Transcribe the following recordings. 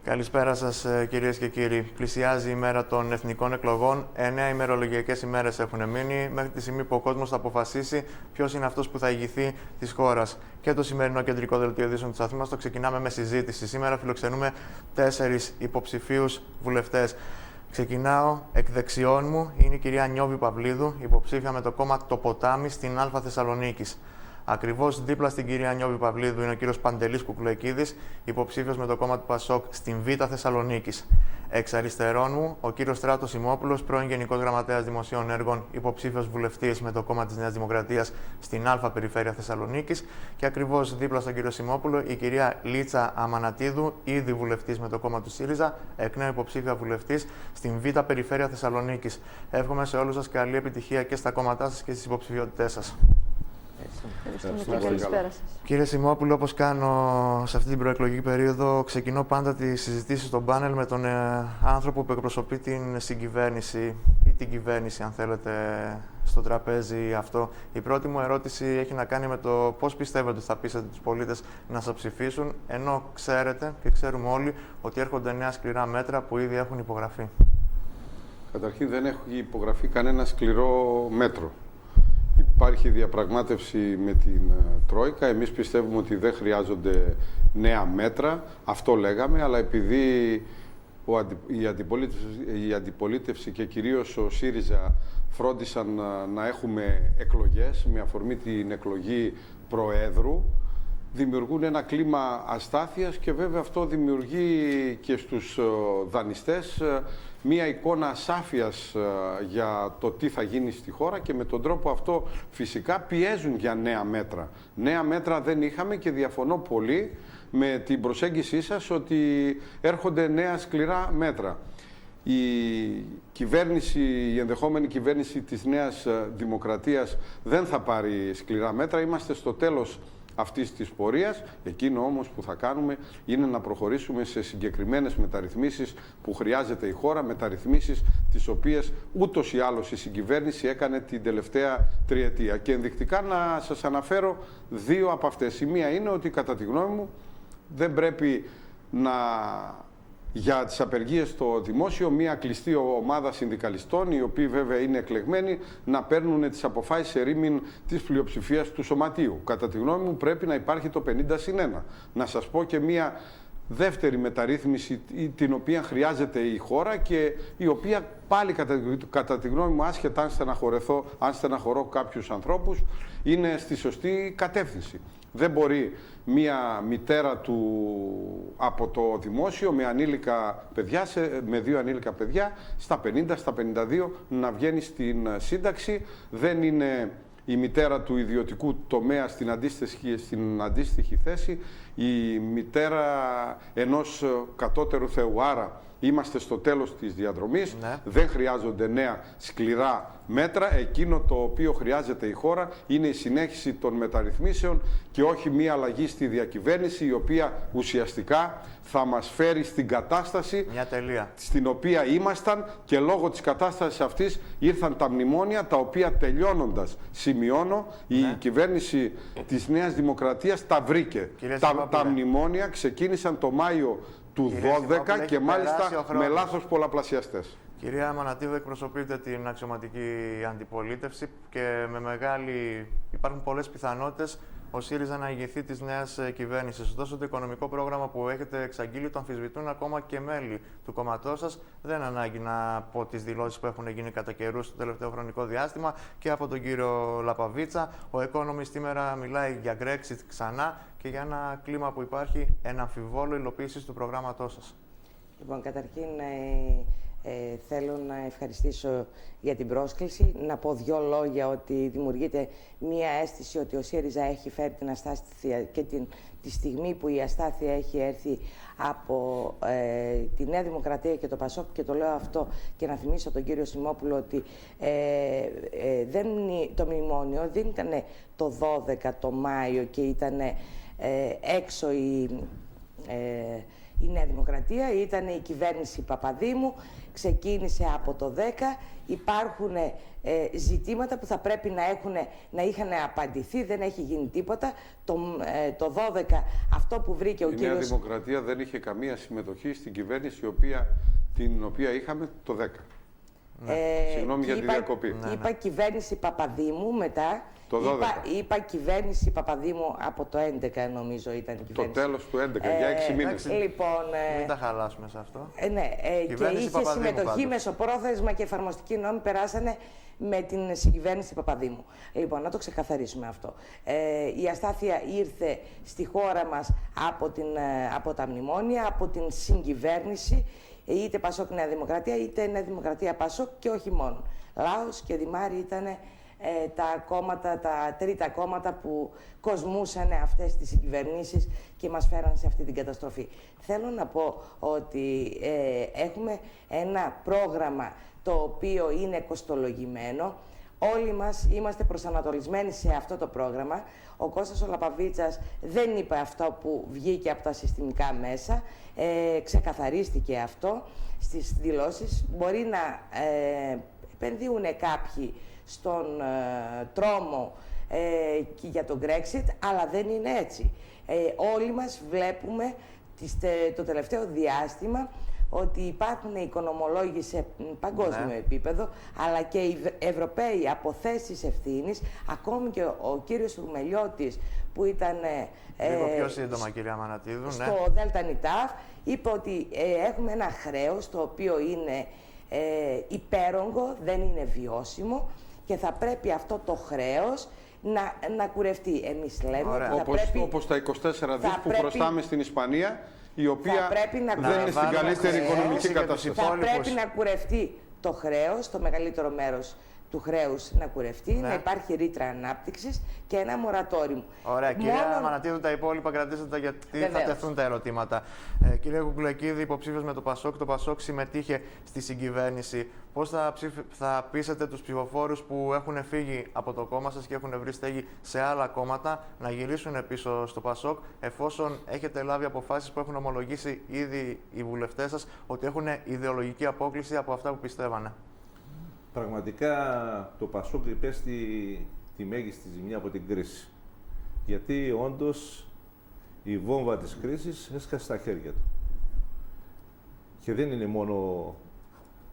Καλησπέρα σας, κυρίες και κύριοι. Πλησιάζει η μέρα των εθνικών εκλογών. 9 ημερολογιακές ημέρες έχουν μείνει μέχρι τη στιγμή που ο κόσμος θα αποφασίσει ποιος είναι αυτός που θα ηγηθεί της χώρας. Και το σημερινό κεντρικό δελτίο ειδήσεων της Αθήνας το ξεκινάμε με συζήτηση. Σήμερα φιλοξενούμε 4 υποψηφίους βουλευτές. Ξεκινάω εκ δεξιών μου. Είναι η κυρία Νιώβη Παυλίδου, υποψήφια με το κόμμα Το Ποτάμι στην Α Θεσσαλονίκης. Ακριβώς δίπλα στην κυρία Νιώβη Παυλίδου είναι ο κύριος Παντελής Κουκλοεκίδης, υποψήφιος με το κόμμα του Πασόκ στην Β Θεσσαλονίκης. Εξ αριστερών μου, ο κύριος Στράτος Σιμόπουλος, πρώην Γενικός Γραμματέας Δημοσίων Έργων, υποψήφιος βουλευτής με το κόμμα της Νέας Δημοκρατίας στην Α Περιφέρεια Θεσσαλονίκης. Και ακριβώς δίπλα στον κύριο Σιμόπουλο, η κυρία Λίτσα Αμανατίδου, ήδη βουλευτής με το κόμμα του ΣΥΡΙΖΑ, εκ νέου υποψήφια βουλευτής στην Β Περιφέρεια Θεσσαλονίκης. Εύχομαι σε όλους σας καλή επιτυχία και στα κόμματά σας και στις υποψηφιότητές σας. Ευχαριστούμε και καλησπέρα σας. Κύριε Σιμόπουλο, όπως κάνω σε αυτή την προεκλογική περίοδο, ξεκινώ πάντα τις συζητήσεις στο πάνελ με τον άνθρωπο που εκπροσωπεί την συγκυβέρνηση ή την κυβέρνηση, αν θέλετε, στο τραπέζι αυτό. Η πρώτη μου ερώτηση έχει να κάνει με το πώς πιστεύετε ότι θα πείσετε τους πολίτες να σας ψηφίσουν, ενώ ξέρετε και ξέρουμε όλοι ότι έρχονται νέα σκληρά μέτρα που ήδη έχουν υπογραφεί. Καταρχήν δεν έχει υπογραφεί κανένα σκληρό μέτρο. Υπάρχει διαπραγμάτευση με την Τρόικα. Εμείς πιστεύουμε ότι δεν χρειάζονται νέα μέτρα. Αυτό λέγαμε, αλλά επειδή η αντιπολίτευση και κυρίως ο ΣΥΡΙΖΑ φρόντισαν να έχουμε εκλογές με αφορμή την εκλογή Προέδρου, δημιουργούν ένα κλίμα αστάθειας και βέβαια αυτό δημιουργεί και στους δανειστές μία εικόνα ασάφειας για το τι θα γίνει στη χώρα και με τον τρόπο αυτό φυσικά πιέζουν για νέα μέτρα. Νέα μέτρα δεν είχαμε και διαφωνώ πολύ με την προσέγγισή σας ότι έρχονται νέα σκληρά μέτρα. Η ενδεχόμενη κυβέρνηση της Νέας Δημοκρατίας δεν θα πάρει σκληρά μέτρα. Είμαστε στο τέλος αυτής της πορείας. Εκείνο όμως που θα κάνουμε είναι να προχωρήσουμε σε συγκεκριμένες μεταρρυθμίσεις που χρειάζεται η χώρα, μεταρρυθμίσεις τις οποίες ούτως ή άλλως η συγκυβέρνηση έκανε την τελευταία τριετία. Και ενδεικτικά να σας αναφέρω 2 από αυτές. Η μία είναι ότι κατά τη γνώμη μου δεν πρέπει για τις απεργίες στο δημόσιο μια κλειστή ομάδα συνδικαλιστών, οι οποίοι βέβαια είναι εκλεγμένοι, να παίρνουν τις αποφάσεις ερήμην της πλειοψηφίας του σωματείου. Κατά τη γνώμη μου πρέπει να υπάρχει το 50-1. Να σας πω και μια δεύτερη μεταρρύθμιση την οποία χρειάζεται η χώρα και η οποία πάλι κατά τη γνώμη μου, άσχετα αν στεναχωρώ κάποιους ανθρώπους, είναι στη σωστή κατεύθυνση. Δεν μπορεί μία μητέρα από το δημόσιο με 2 ανήλικα παιδιά στα 50, στα 52 να βγαίνει στην σύνταξη. Δεν είναι η μητέρα του ιδιωτικού τομέα στην αντίστοιχη θέση. Η μητέρα ενός κατώτερου θεού. Άρα είμαστε στο τέλος της διαδρομής. Ναι. Δεν χρειάζονται νέα σκληρά μέτρα. Εκείνο το οποίο χρειάζεται η χώρα είναι η συνέχιση των μεταρρυθμίσεων και όχι μία αλλαγή στη διακυβέρνηση, η οποία ουσιαστικά θα μας φέρει στην κατάσταση στην οποία ήμασταν, και λόγω της κατάστασης αυτής ήρθαν τα μνημόνια, τα οποία τελειώνοντας, σημειώνω, η κυβέρνηση της Νέας Δημοκρατίας τα βρήκε. Τα μνημόνια ξεκίνησαν το Μάιο του 2012 και μάλιστα με λάθος πολλαπλασιαστές. Κυρία Αμανατίδου, εκπροσωπείτε την αξιωματική αντιπολίτευση και υπάρχουν πολλές πιθανότητες ο ΣΥΡΙΖΑ να ηγηθεί της νέας κυβέρνησης. Ωστόσο, το οικονομικό πρόγραμμα που έχετε εξαγγείλει το αμφισβητούν ακόμα και μέλη του κόμματός σας. Δεν ανάγκη να πω τις δηλώσεις που έχουν γίνει κατά καιρούς στο τελευταίο χρονικό διάστημα και από τον κύριο Λαπαβίτσα. Ο Economist σήμερα μιλάει για Brexit ξανά και για ένα κλίμα που υπάρχει ένα αμφιβόλο υλοποίησης του προγράμματός σας. Λοιπόν, καταρχήν θέλω να ευχαριστήσω για την πρόσκληση. Να πω 2 λόγια ότι δημιουργείται μία αίσθηση ότι ο ΣΥΡΙΖΑ έχει φέρει την αστάθεια και τη στιγμή που η αστάθεια έχει έρθει από τη Νέα Δημοκρατία και το Πασόκ, και το λέω αυτό και να θυμίσω τον κύριο Σιμόπουλο ότι το μνημόνιο δεν ήταν το 12 το Μάιο και ήταν έξω η Νέα Δημοκρατία, ήταν η κυβέρνηση Παπαδήμου, ξεκίνησε από το 10. Υπάρχουν ζητήματα που θα πρέπει να είχαν απαντηθεί, δεν έχει γίνει τίποτα. Το 12 αυτό που βρήκε ο κύριος... Η Νέα Δημοκρατία δεν είχε καμία συμμετοχή στην κυβέρνηση την οποία είχαμε το 10. Συγγνώμη για τη διακοπή. Είπα κυβέρνηση Παπαδήμου μετά. Το 12. Είπα κυβέρνηση Παπαδήμου από το 11, νομίζω ήταν η κυβέρνηση. Το τέλος του 11, για 6 μήνες. Λοιπόν, μην τα χαλάσουμε σε αυτό. Ναι, και είχε συμμετοχή, μεσοπρόθεσμα και εφαρμοστική νόμοι περάσανε με την συγκυβέρνηση Παπαδήμου. Λοιπόν, να το ξεκαθαρίσουμε αυτό. Η αστάθεια ήρθε στη χώρα μας από τα μνημόνια, από την συγκυβέρνηση, είτε Πασόκ Νέα Δημοκρατία, είτε Νέα Δημοκρατία Πασόκ και όχι μόνο. Λάος και Δημάρη ήταν τα τρίτα κόμματα που κοσμούσαν αυτές τις συγκυβερνήσεις και μας φέραν σε αυτή την καταστροφή. Θέλω να πω ότι έχουμε ένα πρόγραμμα το οποίο είναι κοστολογημένο. Όλοι μας είμαστε προσανατολισμένοι σε αυτό το πρόγραμμα. Ο Κώστας ο Λαπαβίτσας δεν είπε αυτό που βγήκε από τα συστημικά μέσα. Ξεκαθαρίστηκε αυτό στις δηλώσεις. Μπορεί να επενδύουν κάποιοι στον τρόμο και για τον Brexit, αλλά δεν είναι έτσι. Όλοι μας βλέπουμε το τελευταίο διάστημα ότι υπάρχουν οικονομολόγοι σε παγκόσμιο επίπεδο, αλλά και οι Ευρωπαίοι από θέσεις ευθύνης, ακόμη και ο κύριος Ρουμελιώτης που ήταν λίγο πιο σύντομα, κυρία Μανατίδου, στο ΔΝΤ, είπε ότι έχουμε ένα χρέος το οποίο είναι υπέρογκο, δεν είναι βιώσιμο και θα πρέπει αυτό το χρέος να κουρευτεί. Εμείς λέμε όπως τα 24 δις που χρωστάμε στην Ισπανία, η οποία δεν είναι στην καλύτερη οικονομική κατάσταση. Θα πρέπει να κουρευτεί το χρέος, το μεγαλύτερο μέρος του χρέους να κουρευτεί, να υπάρχει ρήτρα ανάπτυξης και ένα μορατόριο. Ωραία, κυρία Μανατίδου, τα υπόλοιπα κρατήστε τα γιατί θα τεθούν τα ερωτήματα. Κύριε Κουκλεκίδη, υποψήφιος με το Πασόκ. Το Πασόκ συμμετείχε στη συγκυβέρνηση. Πώς θα πείσετε τους ψηφοφόρους που έχουν φύγει από το κόμμα σας και έχουν βρει στέγη σε άλλα κόμματα να γυρίσουν πίσω στο Πασόκ, εφόσον έχετε λάβει αποφάσεις που έχουν ομολογήσει ήδη οι βουλευτές σας ότι έχουν ιδεολογική απόκλιση από αυτά που πιστεύανε? Πραγματικά το Πασόκ υπέστη τη μέγιστη ζημιά από την κρίση. Γιατί όντως η βόμβα της κρίσης έσκασε στα χέρια του. Και δεν είναι μόνο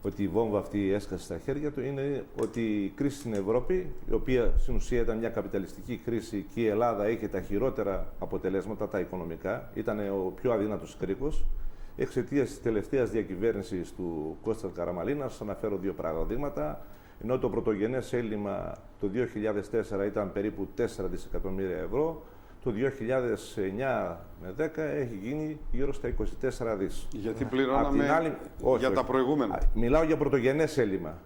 ότι η βόμβα αυτή έσκασε στα χέρια του, είναι ότι η κρίση στην Ευρώπη, η οποία στην ουσία ήταν μια καπιταλιστική κρίση και η Ελλάδα είχε τα χειρότερα αποτελέσματα, τα οικονομικά, ήταν ο πιο αδύνατος κρίκος, εξαιτίας της τελευταίας διακυβέρνησης του Κώστα Καραμαλίνα. Σας αναφέρω δύο παραδείγματα. Ενώ το πρωτογενές έλλειμμα το 2004 ήταν περίπου 4 δισεκατομμύρια ευρώ, το 2009 με 10 έχει γίνει γύρω στα 24 δις. Γιατί πληρώναμε για τα προηγούμενα. Μιλάω για πρωτογενές έλλειμμα.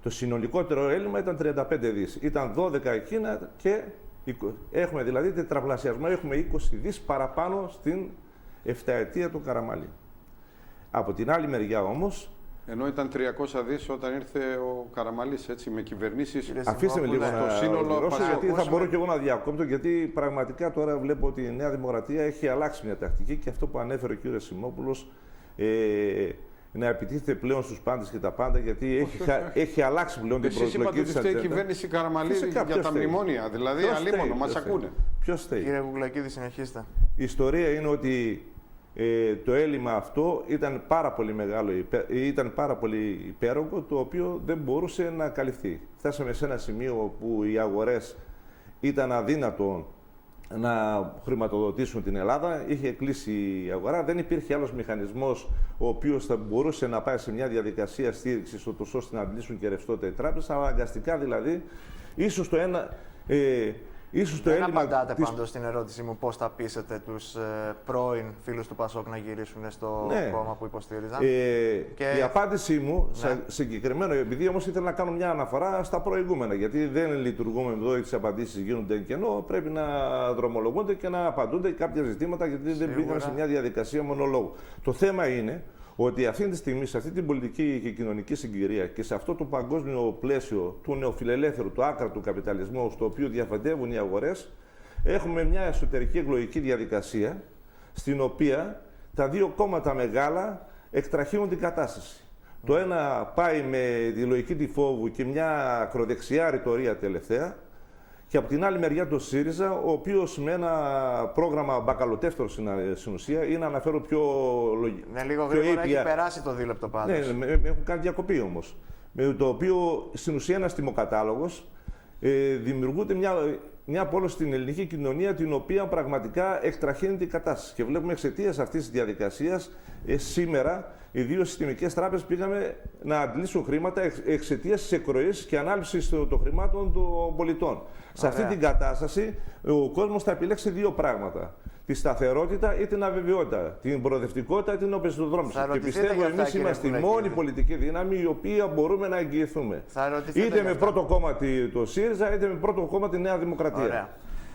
Το συνολικότερο έλλειμμα ήταν 35 δις. Ήταν 12 εκείνα και έχουμε δηλαδή τετραπλασιασμό. Έχουμε 20 δις παραπάνω στην 7ετία του Καραμαλή. Από την άλλη μεριά όμως... Ενώ ήταν 300 δις όταν ήρθε ο Καραμαλής, έτσι, με κυβερνήσεις. Αφήστε με λίγο να ολοκληρώσω, γιατί θα μπορώ και εγώ να διακόπτω, γιατί πραγματικά τώρα βλέπω ότι η Νέα Δημοκρατία έχει αλλάξει μια τακτική και αυτό που ανέφερε ο κ. Σιμόπουλος, να επιτίθεται πλέον στους πάντες και τα πάντα, γιατί έχει αλλάξει πλέον την προσδοκία της. Εσείς είπατε ότι φταίει η κυβέρνηση Καραμαλή για τα μνημόνια, δηλαδή αλίμονο, μας ακούνε. Ποιος φταίει? Κύριε Κουκλακίδη, συνεχίστε. Η ιστορία είναι ότι το έλλειμμα αυτό ήταν πάρα πολύ μεγάλο, ήταν πάρα πολύ υπέρογκο, το οποίο δεν μπορούσε να καλυφθεί. Φτάσαμε σε ένα σημείο που οι αγορές ήταν αδύνατο να χρηματοδοτήσουν την Ελλάδα, είχε κλείσει η αγορά, δεν υπήρχε άλλος μηχανισμός ο οποίος θα μπορούσε να πάει σε μια διαδικασία στήριξης ώστε να αντλήσουν και ρευστότητα οι τράπεζες, αλλά αναγκαστικά δηλαδή, ίσως το ένα... Δεν απαντάτε πάντως στην ερώτηση μου πώς θα πείσετε τους πρώην φίλους του Πασόκ να γυρίσουν στο κόμμα που υποστήριζαν. Η απάντησή μου, συγκεκριμένο, επειδή όμως ήθελα να κάνω μια αναφορά στα προηγούμενα, γιατί δεν λειτουργούμε εδώ, τις απαντήσεις γίνονται κενό, πρέπει να δρομολογούνται και να απαντούνται κάποια ζητήματα, γιατί δεν μπήκαμε σε μια διαδικασία μονολόγου. Το θέμα είναι ότι αυτή τη στιγμή, σε αυτή την πολιτική και κοινωνική συγκυρία και σε αυτό το παγκόσμιο πλαίσιο του νεοφιλελεύθερου, του άκρατου καπιταλισμού, στο οποίο διαφαντεύουν οι αγορές, έχουμε μια εσωτερική εκλογική διαδικασία, στην οποία τα δύο κόμματα μεγάλα εκτραχύνουν την κατάσταση. Το ένα πάει με τη λογική του φόβου και μια ακροδεξιά ρητορία τελευταία, και από την άλλη μεριά το ΣΥΡΙΖΑ, ο οποίος με ένα πρόγραμμα μπακαλοτεύτερο στην ουσία, ή να αναφέρω πιο λογικό. Ναι, λίγο γρήγορα έχει περάσει το δίλεπτο πάντως. Ναι, έχουν κάνει διακοπή όμως. Με το οποίο στην ουσία ένας τιμοκατάλογος δημιουργούνται μια απόλυση στην ελληνική κοινωνία, την οποία πραγματικά εκτραχύνει την κατάσταση. Και βλέπουμε εξαιτίας αυτής της διαδικασίας σήμερα οι δύο συστημικές τράπεζες πήγαμε να αντλήσουν χρήματα εξαιτίας της εκροής και ανάλυσης των χρημάτων των πολιτών. Σε αυτή την κατάσταση ο κόσμος θα επιλέξει δύο πράγματα. Τη σταθερότητα ή την αβεβαιότητα. Την προοδευτικότητα ή την οπισθοδρόμηση. Και πιστεύω εμείς είμαστε η μόνη πολιτική δύναμη η οποία μπορούμε να εγγυηθούμε. Είτε με πρώτο κόμμα το ΣΥΡΙΖΑ, είτε με πρώτο κόμμα τη Νέα Δημοκρατία. Ωραία.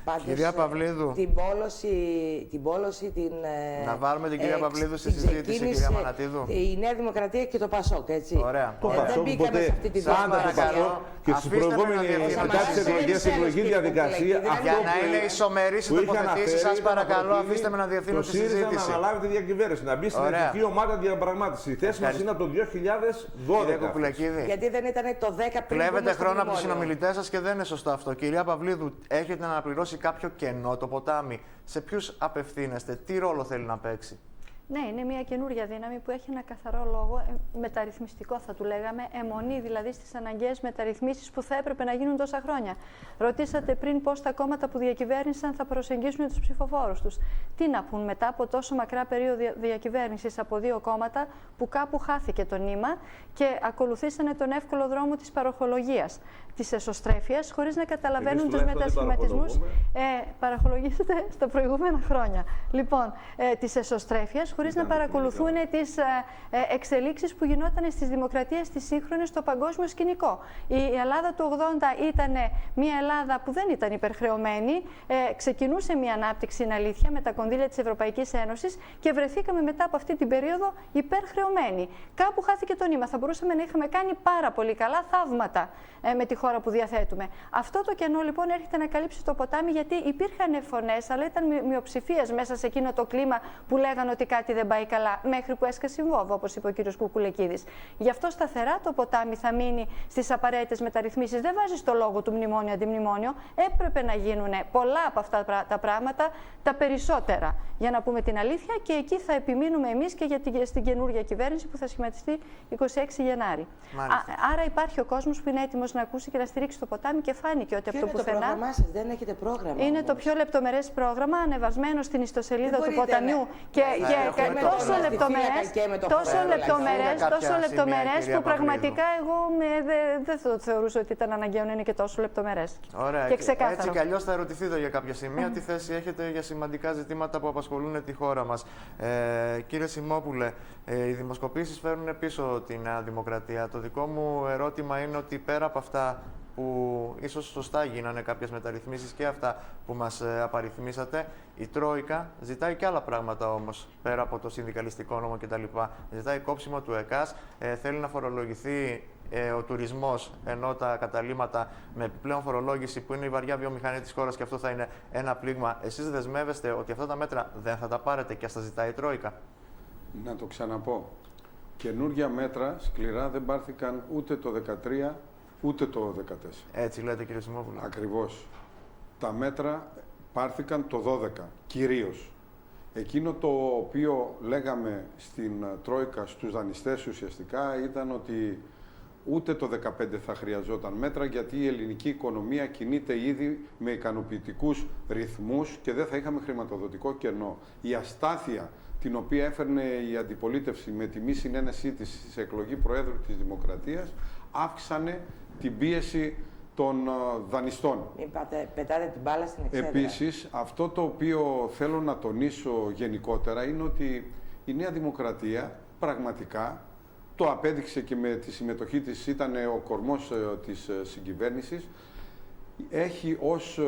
Πάντως, κυρία Παυλίδου. Την πόλωση να βάλουμε την κυρία Παυλίδου στη συζήτηση, κυρία Μανατίδου. Η Νέα Δημοκρατία και το ΠΑΣΟΚ, έτσι. Ωραία. Το ΠΑΣΟΚ ποτέ πάντα το ΠΑΣΟΚ και στις προηγούμενες μετά τις εκλογές, η εκλογική διαδικασία. Για να είναι ισομερής η τοποθετήση, σας παρακαλώ, αφήστε με να διευθύνω τη συζήτηση. Το ΣΥΡΙΖΑ να αναλάβει τη διακυβέρνηση, να μπει στην εθνική ομάδα διαπραγμάτευση. Η θέση μας είναι από το 2012. Γιατί δεν ήταν το 10 πριν. Κλέβετε χρόνο από τους συνομιλητές σας και δεν είναι σωστό αυτό. Κυρία Παυλίδου, έχετε να αναπληρώσει κάποιο κενό το ποτάμι. Σε ποιους απευθύνεστε, τι ρόλο θέλει να παίξει? Ναι, είναι μια καινούρια δύναμη που έχει ένα καθαρό λόγο, μεταρρυθμιστικό θα του λέγαμε, αιμονή δηλαδή στις αναγκαίες μεταρρυθμίσεις που θα έπρεπε να γίνουν τόσα χρόνια. Ρωτήσατε πριν πώς τα κόμματα που διακυβέρνησαν θα προσεγγίσουν τους ψηφοφόρους τους. Τι να πούν μετά από τόσο μακρά περίοδο διακυβέρνησης από δύο κόμματα που κάπου χάθηκε το νήμα και ακολουθήσανε τον εύκολο δρόμο της παροχολογίας, της εσωστρέφειας, χωρίς να καταλαβαίνουν τους μετασχηματισμούς. Παραχολογήσετε στα προηγούμενα χρόνια. Λοιπόν, της εσωστρέφειας, χωρίς να παρακολουθούν τις εξελίξεις που γινόταν στις δημοκρατίες της σύγχρονης στο παγκόσμιο σκηνικό. Η Ελλάδα του 80 ήταν μια Ελλάδα που δεν ήταν υπερχρεωμένη, ξεκινούσε μια ανάπτυξη, είναι αλήθεια, με τα κονδύλια της Ευρωπαϊκής Ένωσης και βρεθήκαμε μετά από αυτή την περίοδο υπερχρεωμένοι. Κάπου χάθηκε το νήμα. Θα μπορούσαμε να είχαμε κάνει πάρα πολύ καλά θαύματα με τη χώρα που διαθέτουμε. Αυτό το κενό λοιπόν έρχεται να καλύψει το ποτάμι, γιατί υπήρχαν φωνές, αλλά ήταν μειοψηφίες μέσα σε εκείνο το κλίμα που λέγανε ότι κάτι δεν πάει καλά, μέχρι που έσκασε η βόμβα, όπως είπε ο κ. Κουκουλεκίδης. Γι' αυτό σταθερά το ποτάμι θα μείνει στις απαραίτητες μεταρρυθμίσεις. Δεν βάζει στο λόγο του μνημόνιο αντιμνημόνιο. Έπρεπε να γίνουν πολλά από αυτά τα πράγματα, τα περισσότερα, για να πούμε την αλήθεια, και εκεί θα επιμείνουμε εμείς και στην καινούργια κυβέρνηση που θα σχηματιστεί 26 Γενάρη. Άρα υπάρχει ο κόσμος που είναι έτοιμος να ακούσει και να στηρίξει το ποτάμι, και φάνηκε ότι από το πουθενά. Το πρόγραμμά σας, δεν έχετε πρόγραμμα. Είναι το πιο λεπτομερές πρόγραμμα, ανεβασμένο στην ιστοσελίδα του ποταμιού. Και τόσο λεπτομερές που πραγματικά εγώ δεν το θεωρούσα ότι ήταν αναγκαίο να είναι και τόσο λεπτομερές. Ωραία. Και ξεκάθαρο. Έτσι κι αλλιώς θα ερωτηθείτε για κάποια σημεία τι θέση έχετε για σημαντικά ζητήματα που απασχολούν τη χώρα μας. Κύριε Σιμόπουλε, οι δημοσκοπήσεις φέρνουν πίσω τη Νέα Δημοκρατία. Το δικό μου ερώτημα είναι ότι πέρα από αυτά που ίσως σωστά γίνανε κάποιες μεταρρυθμίσεις και αυτά που μας απαριθμίσατε, η Τρόικα ζητάει και άλλα πράγματα όμως, πέρα από το συνδικαλιστικό νόμο κτλ. Ζητάει κόψιμο του ΕΚΑΣ, θέλει να φορολογηθεί ο τουρισμός, ενώ τα καταλύματα με επιπλέον φορολόγηση που είναι η βαριά βιομηχανία της χώρας, και αυτό θα είναι ένα πλήγμα. Εσείς δεσμεύεστε ότι αυτά τα μέτρα δεν θα τα πάρετε και ας τα ζητάει η Τρόικα? Να το ξαναπώ. Καινούργια μέτρα σκληρά δεν πάρθηκαν ούτε το 2013 ούτε το 2014. Έτσι λέτε, κύριε Σιμόπουλο. Ακριβώς. Τα μέτρα πάρθηκαν το 2012 κυρίως. Εκείνο το οποίο λέγαμε στην Τρόικα στους δανειστές ουσιαστικά ήταν ότι ούτε το 2015 θα χρειαζόταν μέτρα, γιατί η ελληνική οικονομία κινείται ήδη με ικανοποιητικούς ρυθμούς και δεν θα είχαμε χρηματοδοτικό κενό. Η αστάθεια την οποία έφερνε η αντιπολίτευση με τη μη συνένεσή της στη εκλογή Προέδρου της Δημοκρατίας αύξανε την πίεση των δανειστών. Μην πετάτε την μπάλα στην εξέδρα. Επίσης, αυτό το οποίο θέλω να τονίσω γενικότερα είναι ότι η Νέα Δημοκρατία πραγματικά το απέδειξε και με τη συμμετοχή της, ήταν ο κορμός της συγκυβέρνησης, έχει ως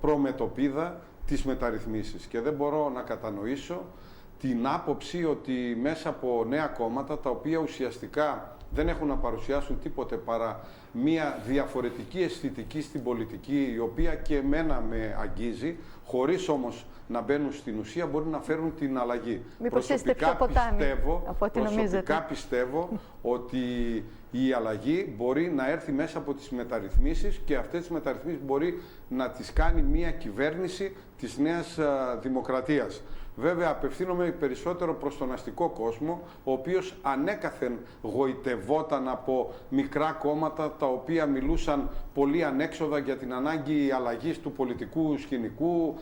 προμετωπίδα τις μεταρρυθμίσεις και δεν μπορώ να κατανοήσω την άποψη ότι μέσα από νέα κόμματα, τα οποία ουσιαστικά δεν έχουν να παρουσιάσουν τίποτε παρά μια διαφορετική αισθητική στην πολιτική, η οποία και εμένα με αγγίζει, χωρίς όμως να μπαίνουν στην ουσία, μπορεί να φέρουν την αλλαγή. Μήπως είστε πιο ποτάμι από ό,τι νομίζετε. Προσωπικά πιστεύω ότι η αλλαγή μπορεί να έρθει μέσα από τις μεταρρυθμίσεις και αυτές τις μεταρρυθμίσεις μπορεί να τις κάνει μια κυβέρνηση της Νέας Δημοκρατίας. Βέβαια, απευθύνομαι περισσότερο προς τον αστικό κόσμο, ο οποίος ανέκαθεν γοητευόταν από μικρά κόμματα τα οποία μιλούσαν πολύ ανέξοδα για την ανάγκη αλλαγής του πολιτικού σκηνικού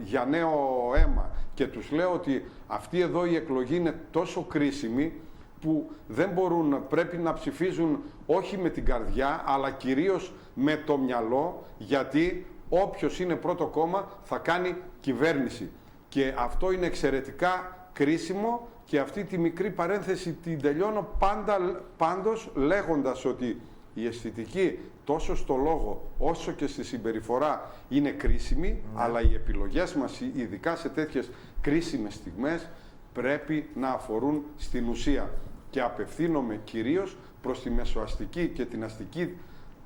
για νέο αίμα. Και τους λέω ότι αυτή εδώ η εκλογή είναι τόσο κρίσιμη που δεν μπορούν, πρέπει να ψηφίζουν όχι με την καρδιά, αλλά κυρίως με το μυαλό, γιατί όποιος είναι πρώτο κόμμα θα κάνει κυβέρνηση. Και αυτό είναι εξαιρετικά κρίσιμο και αυτή τη μικρή παρένθεση την τελειώνω πάντως λέγοντας ότι η αισθητική τόσο στο λόγο όσο και στη συμπεριφορά είναι κρίσιμη, αλλά οι επιλογές μας, ειδικά σε τέτοιες κρίσιμες στιγμές, πρέπει να αφορούν στην ουσία. Και απευθύνομαι κυρίως προς τη μεσοαστική και την αστική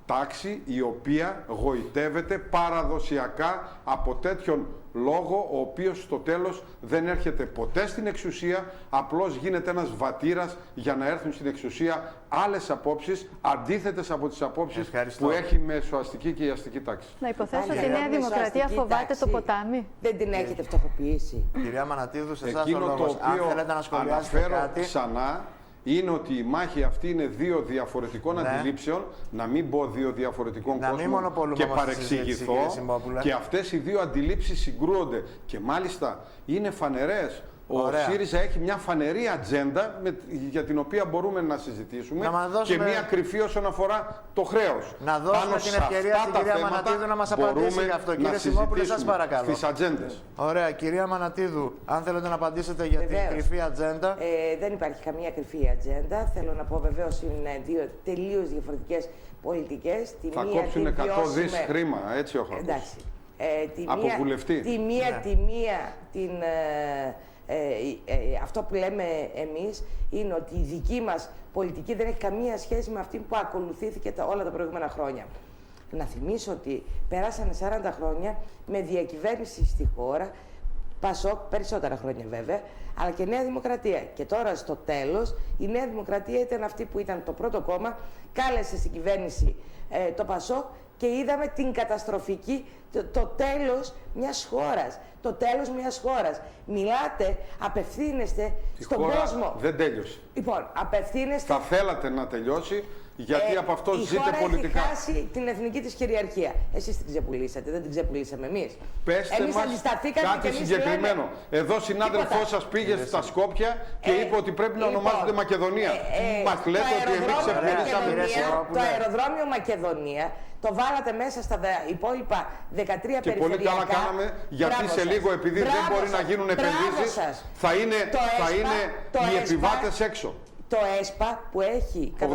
τάξη, η οποία γοητεύεται παραδοσιακά από τέτοιον λόγο, ο οποίος στο τέλος δεν έρχεται ποτέ στην εξουσία, απλώς γίνεται ένας βατήρας για να έρθουν στην εξουσία άλλες απόψεις, αντίθετες από τις απόψεις που έχει η μεσοαστική και η αστική τάξη. Να υποθέσω ότι η Νέα Δημοκρατία φοβάται το ποτάμι. Δεν την έχετε φτωχοποιήσει. Κυρία Μανατίδου, σε εσάς ο Εκείνο το λόγος. Αν οποίο θέλετε να σχολιάσετε κάτι. ξανά, είναι ότι η μάχη αυτή είναι δύο διαφορετικών αντιλήψεων, να μην πω δύο διαφορετικών κόσμων και παρεξηγηθώ, και αυτές οι δύο αντιλήψεις συγκρούονται και μάλιστα είναι φανερές. Ο ΣΥΡΙΖΑ έχει μια φανερή ατζέντα για την οποία μπορούμε να συζητήσουμε και μια κρυφή όσον αφορά το χρέος. Να δώσουμε την ευκαιρία στην κυρία Μανατίδου να μας απαντήσει για αυτό. Κύριε Σιμόπουλε, σας παρακαλώ. Στις ατζέντες. Ωραία. Κυρία Μανατίδου, αν θέλετε να απαντήσετε για την κρυφή ατζέντα. Δεν υπάρχει καμία κρυφή ατζέντα. Θέλω να πω βεβαίως είναι δύο τελείως διαφορετικές πολιτικές. Θα κόψουν 100 δις χρήμα, έτσι έχω ακούσει. Από βουλευτή. Αυτό που λέμε εμείς είναι ότι η δική μας πολιτική δεν έχει καμία σχέση με αυτή που ακολουθήθηκε όλα τα προηγούμενα χρόνια. Να θυμίσω ότι περάσανε 40 χρόνια με διακυβέρνηση στη χώρα, ΠΑΣΟΚ, περισσότερα χρόνια βέβαια, αλλά και Νέα Δημοκρατία. Και τώρα στο τέλος η Νέα Δημοκρατία ήταν αυτή που ήταν το πρώτο κόμμα, κάλεσε στην κυβέρνηση το ΠΑΣΟΚ και είδαμε την καταστροφική, το τέλος μιας χώρας. Το τέλος μιας χώρας. Μιλάτε, απευθύνεστε στον κόσμο. Δεν τέλειωσε. Λοιπόν, απευθύνεστε. Θα θέλατε να τελειώσει, γιατί από αυτό ζείτε πολιτικά. Η χώρα έχει χάσει την εθνική της κυριαρχία. Εσείς την ξεπουλήσατε, δεν την ξεπουλήσαμε εμείς. Πέστε εμείς μας κάτι συγκεκριμένο. Λέμε... Εδώ συνάδελφός σας πήγε στα Σκόπια και είπε ότι πρέπει να ονομάζονται Μακεδονία. Μας λέτε ότι εμείς ξεπουλήσαμε. Το αεροδρόμιο Μακεδονία το βάλατε μέσα στα υπόλοιπα 13 περιφερειακά. Και πολύ καλά κάναμε, γιατί σε λίγο, επειδή δεν μπορεί να γίνουν επενδύσεις, θα είναι οι επιβάτες έξω. Το ΕΣΠΑ που έχει 85%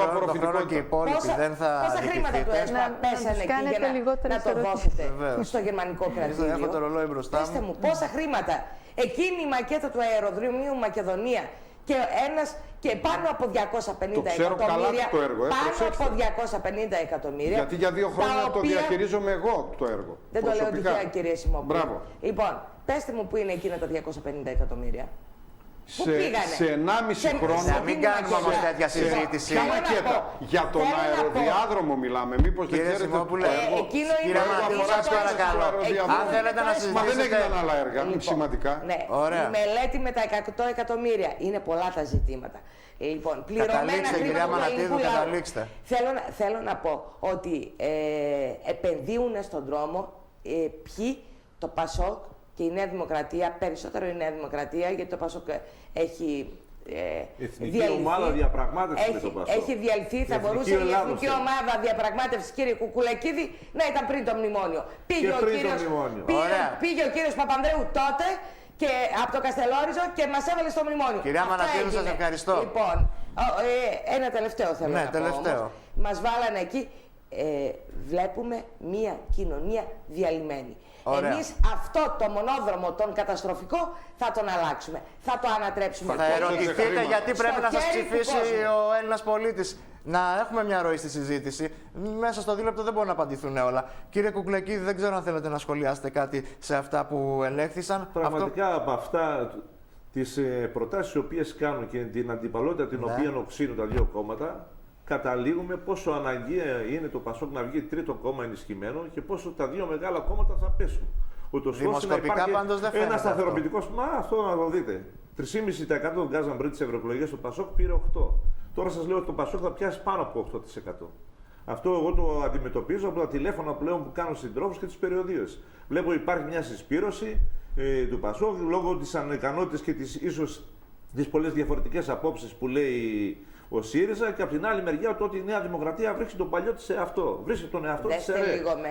απορροφητικότητα. Πόσα χρήματα του ΕΣΠΑ πέσανε εκεί για να το δώσετε στο γερμανικό κρατήριο. Πέστε μου, πόσα χρήματα. Εκείνη η μακέτα του αεροδρομίου Μακεδονία και πάνω από 250 εκατομμύρια. Το έργο, πάνω από 250 εκατομμύρια. Γιατί για 2 χρόνια το διαχειρίζομαι εγώ το έργο. Δεν το λέω τυχαία, κύριε Σιμόπουλε. Λοιπόν, πέστε μου πού είναι εκείνα τα 250 εκατομμύρια. Σε 1,5 χρόνο. Να μην κάνουμε όμως τέτοια συζήτηση. Για τον αεροδιάδρομο μιλάμε. Μήπως δεν ξέρετε το έργο. Κύριε Μανατίδου, σας παρακαλώ. Αν θέλετε να συζητήσετε. Μα δεν έγιναν άλλα έργα σημαντικά. Ναι, η μελέτη με τα 100 εκατομμύρια. Είναι πολλά τα ζητήματα. Λοιπόν, πληρωμένα χρήματα. Θέλω να πω ότι επενδύουν στον δρόμο ποιοι, το ΠΑΣΟΚ και η Νέα Δημοκρατία, περισσότερο η Νέα Δημοκρατία, γιατί το ΠΑΣΟΚ έχει εθνική ομάδα διαπραγμάτευση με το ΠΑΣΟΚ. Έχει διαλυθεί, θα μπορούσε η εθνική ομάδα διαπραγμάτευση, κύριε Κουκουλεκίδη, να ήταν πριν το μνημόνιο. Πήγε ο κύριος Παπανδρέου τότε και από το Καστελόριζο και μας έβαλε στο μνημόνιο. Κυρία Μανατίδου, σας ευχαριστώ. Λοιπόν, ένα τελευταίο θέλω να πω. Μας βάλανε εκεί. βλέπουμε μία κοινωνία διαλυμένη. Ωραία. Εμείς αυτό το μονόδρομο, τον καταστροφικό, θα τον αλλάξουμε. Θα το ανατρέψουμε. Θα ερωτηθείτε γιατί πρέπει να σας ψηφίσει ο Έλληνας πολίτης. Να έχουμε μια ροή στη συζήτηση. Μέσα στο δίλεπτο δεν μπορούν να απαντηθούν όλα. Κύριε Κουκλεκίδη, δεν ξέρω αν θέλετε να σχολιάσετε κάτι σε αυτά που ελέγχθησαν. Πραγματικά από αυτά τις προτάσεις οι οποίες κάνουν και την αντιπαλότητα την οποία οξύνουν τα δύο κόμματα, καταλήγουμε πόσο αναγκαία είναι το Πασόκ να βγει τρίτο κόμμα ενισχυμένο και πόσο τα δύο μεγάλα κόμματα θα πέσουν. Ούτως ώστε να υπάρχει ένα σταθεροποιητικό. Μα αυτό να το δείτε. 3,5% των Γκάζαν Μπρίτ στις ευρωεκλογές του Πασόκ πήρε 8%. Τώρα σας λέω ότι το Πασόκ θα πιάσει πάνω από 8%. Αυτό εγώ το αντιμετωπίζω από τα τηλέφωνα πλέον που κάνω συντρόφους και τις περιοδίες. Βλέπω υπάρχει μια συσπήρωση του Πασόκ λόγω της ανικανότητας και ίσως τις πολλές διαφορετικές απόψεις που λέει ο ΣΥΡΙΖΑ, και από την άλλη μεριά το ότι η Νέα Δημοκρατία βρίσκει τον παλιό της εαυτό. Βρίσκει τον εαυτό της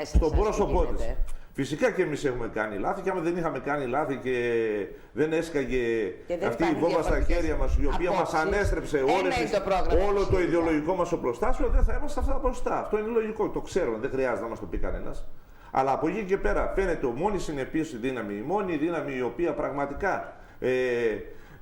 στον πρόσωπό της. Φυσικά και εμείς έχουμε κάνει λάθη, και άμα δεν είχαμε κάνει λάθη και δεν έσκαγε αυτή η βόμβα στα χέρια μας, η οποία μας ανέστρεψε όλο το ιδεολογικό μας οπλοστάσιο, δεν θα είμαστε αυτά μπροστά. Αυτό είναι λογικό, το ξέρουμε, δεν χρειάζεται να μας το πει κανένας. Αλλά από εκεί και πέρα φαίνεται η μόνη συνεπής δύναμη, η μόνη δύναμη η οποία πραγματικά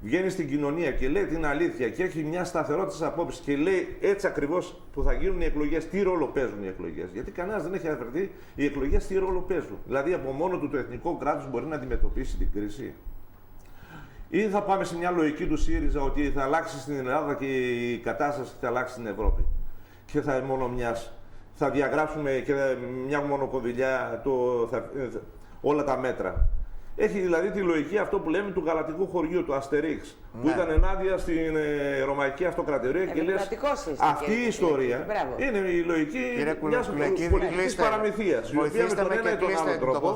βγαίνει στην κοινωνία και λέει την αλήθεια και έχει μια σταθερότητα στις απόψεις και λέει έτσι ακριβώς που θα γίνουν οι εκλογές, τι ρόλο παίζουν οι εκλογές. Γιατί κανένας δεν έχει αναφερθεί οι εκλογές τι ρόλο παίζουν. Δηλαδή από μόνο του το εθνικό κράτος μπορεί να αντιμετωπίσει την κρίση. Ή θα πάμε σε μια λογική του ΣΥΡΙΖΑ ότι θα αλλάξει στην Ελλάδα και η κατάσταση θα αλλάξει στην Ευρώπη. Και θα μόνο μιας. Θα διαγράψουμε και μια μονοκονδυλιά όλα τα μέτρα. Έχει δηλαδή τη λογική αυτό που λέμε του γαλατικού χωριού, του Αστερίξ, που ήταν ενάντια στην Ρωμαϊκή Αυτοκρατορία και λες αυτή η ιστορία είναι η λογική μιας πολιτικής παραμυθίας, η οποία με τον ένα ή τον άλλο τρόπο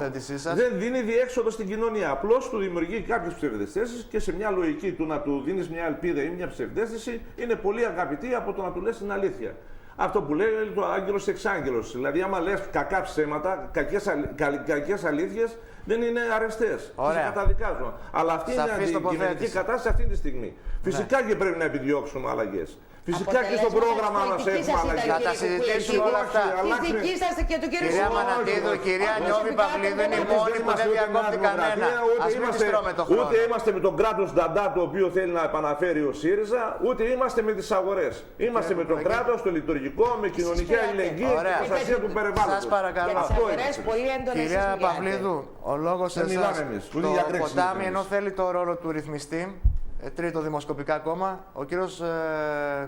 δεν δίνει διέξοδο στην κοινωνία. Απλώς του δημιουργεί κάποιες ψευδαισθήσεις και σε μια λογική του να του δίνεις μια ελπίδα ή μια ψευδαίσθηση είναι πολύ αγαπητή από το να του λες την αλήθεια. Αυτό που λέει το άγγελος εξάγγελος. Δηλαδή, άμα λες κακά ψέματα, κακές αλήθειες, δεν είναι αρεστές. Τις καταδικάζουν. Αλλά αυτή είναι η αντικειμενική κατάσταση αυτή τη στιγμή. Φυσικά και πρέπει να επιδιώξουμε αλλαγές. Φυσικά και στο πρόγραμμα μας έχουμε αλλαγές. Θα τα συζητήσουμε όλα αυτά. Κυρία Μανατίδου, κυρία Νιώβη Παυλίδου είναι η μόνη που δεν διακόπτει κανένα. Ας μην της τρώμε το χρόνο. Ούτε είμαστε με τον κράτος Νταντά, το οποίο θέλει να επαναφέρει ο ΣΥΡΙΖΑ, ούτε είμαστε με τις αγορές. Είμαστε με το κράτος, το λιτουργικό, με κοινωνική αλληλεγγύη και προστασία του περιβάλλοντος. Σας παρακαλώ. Κυρία Παυλίδου, ο λόγος σε εσάς. Το ποτάμι ενώ θέλει το ρόλο του ρυθμιστή, τρίτο δημοσκοπικά κόμμα, ο κύριος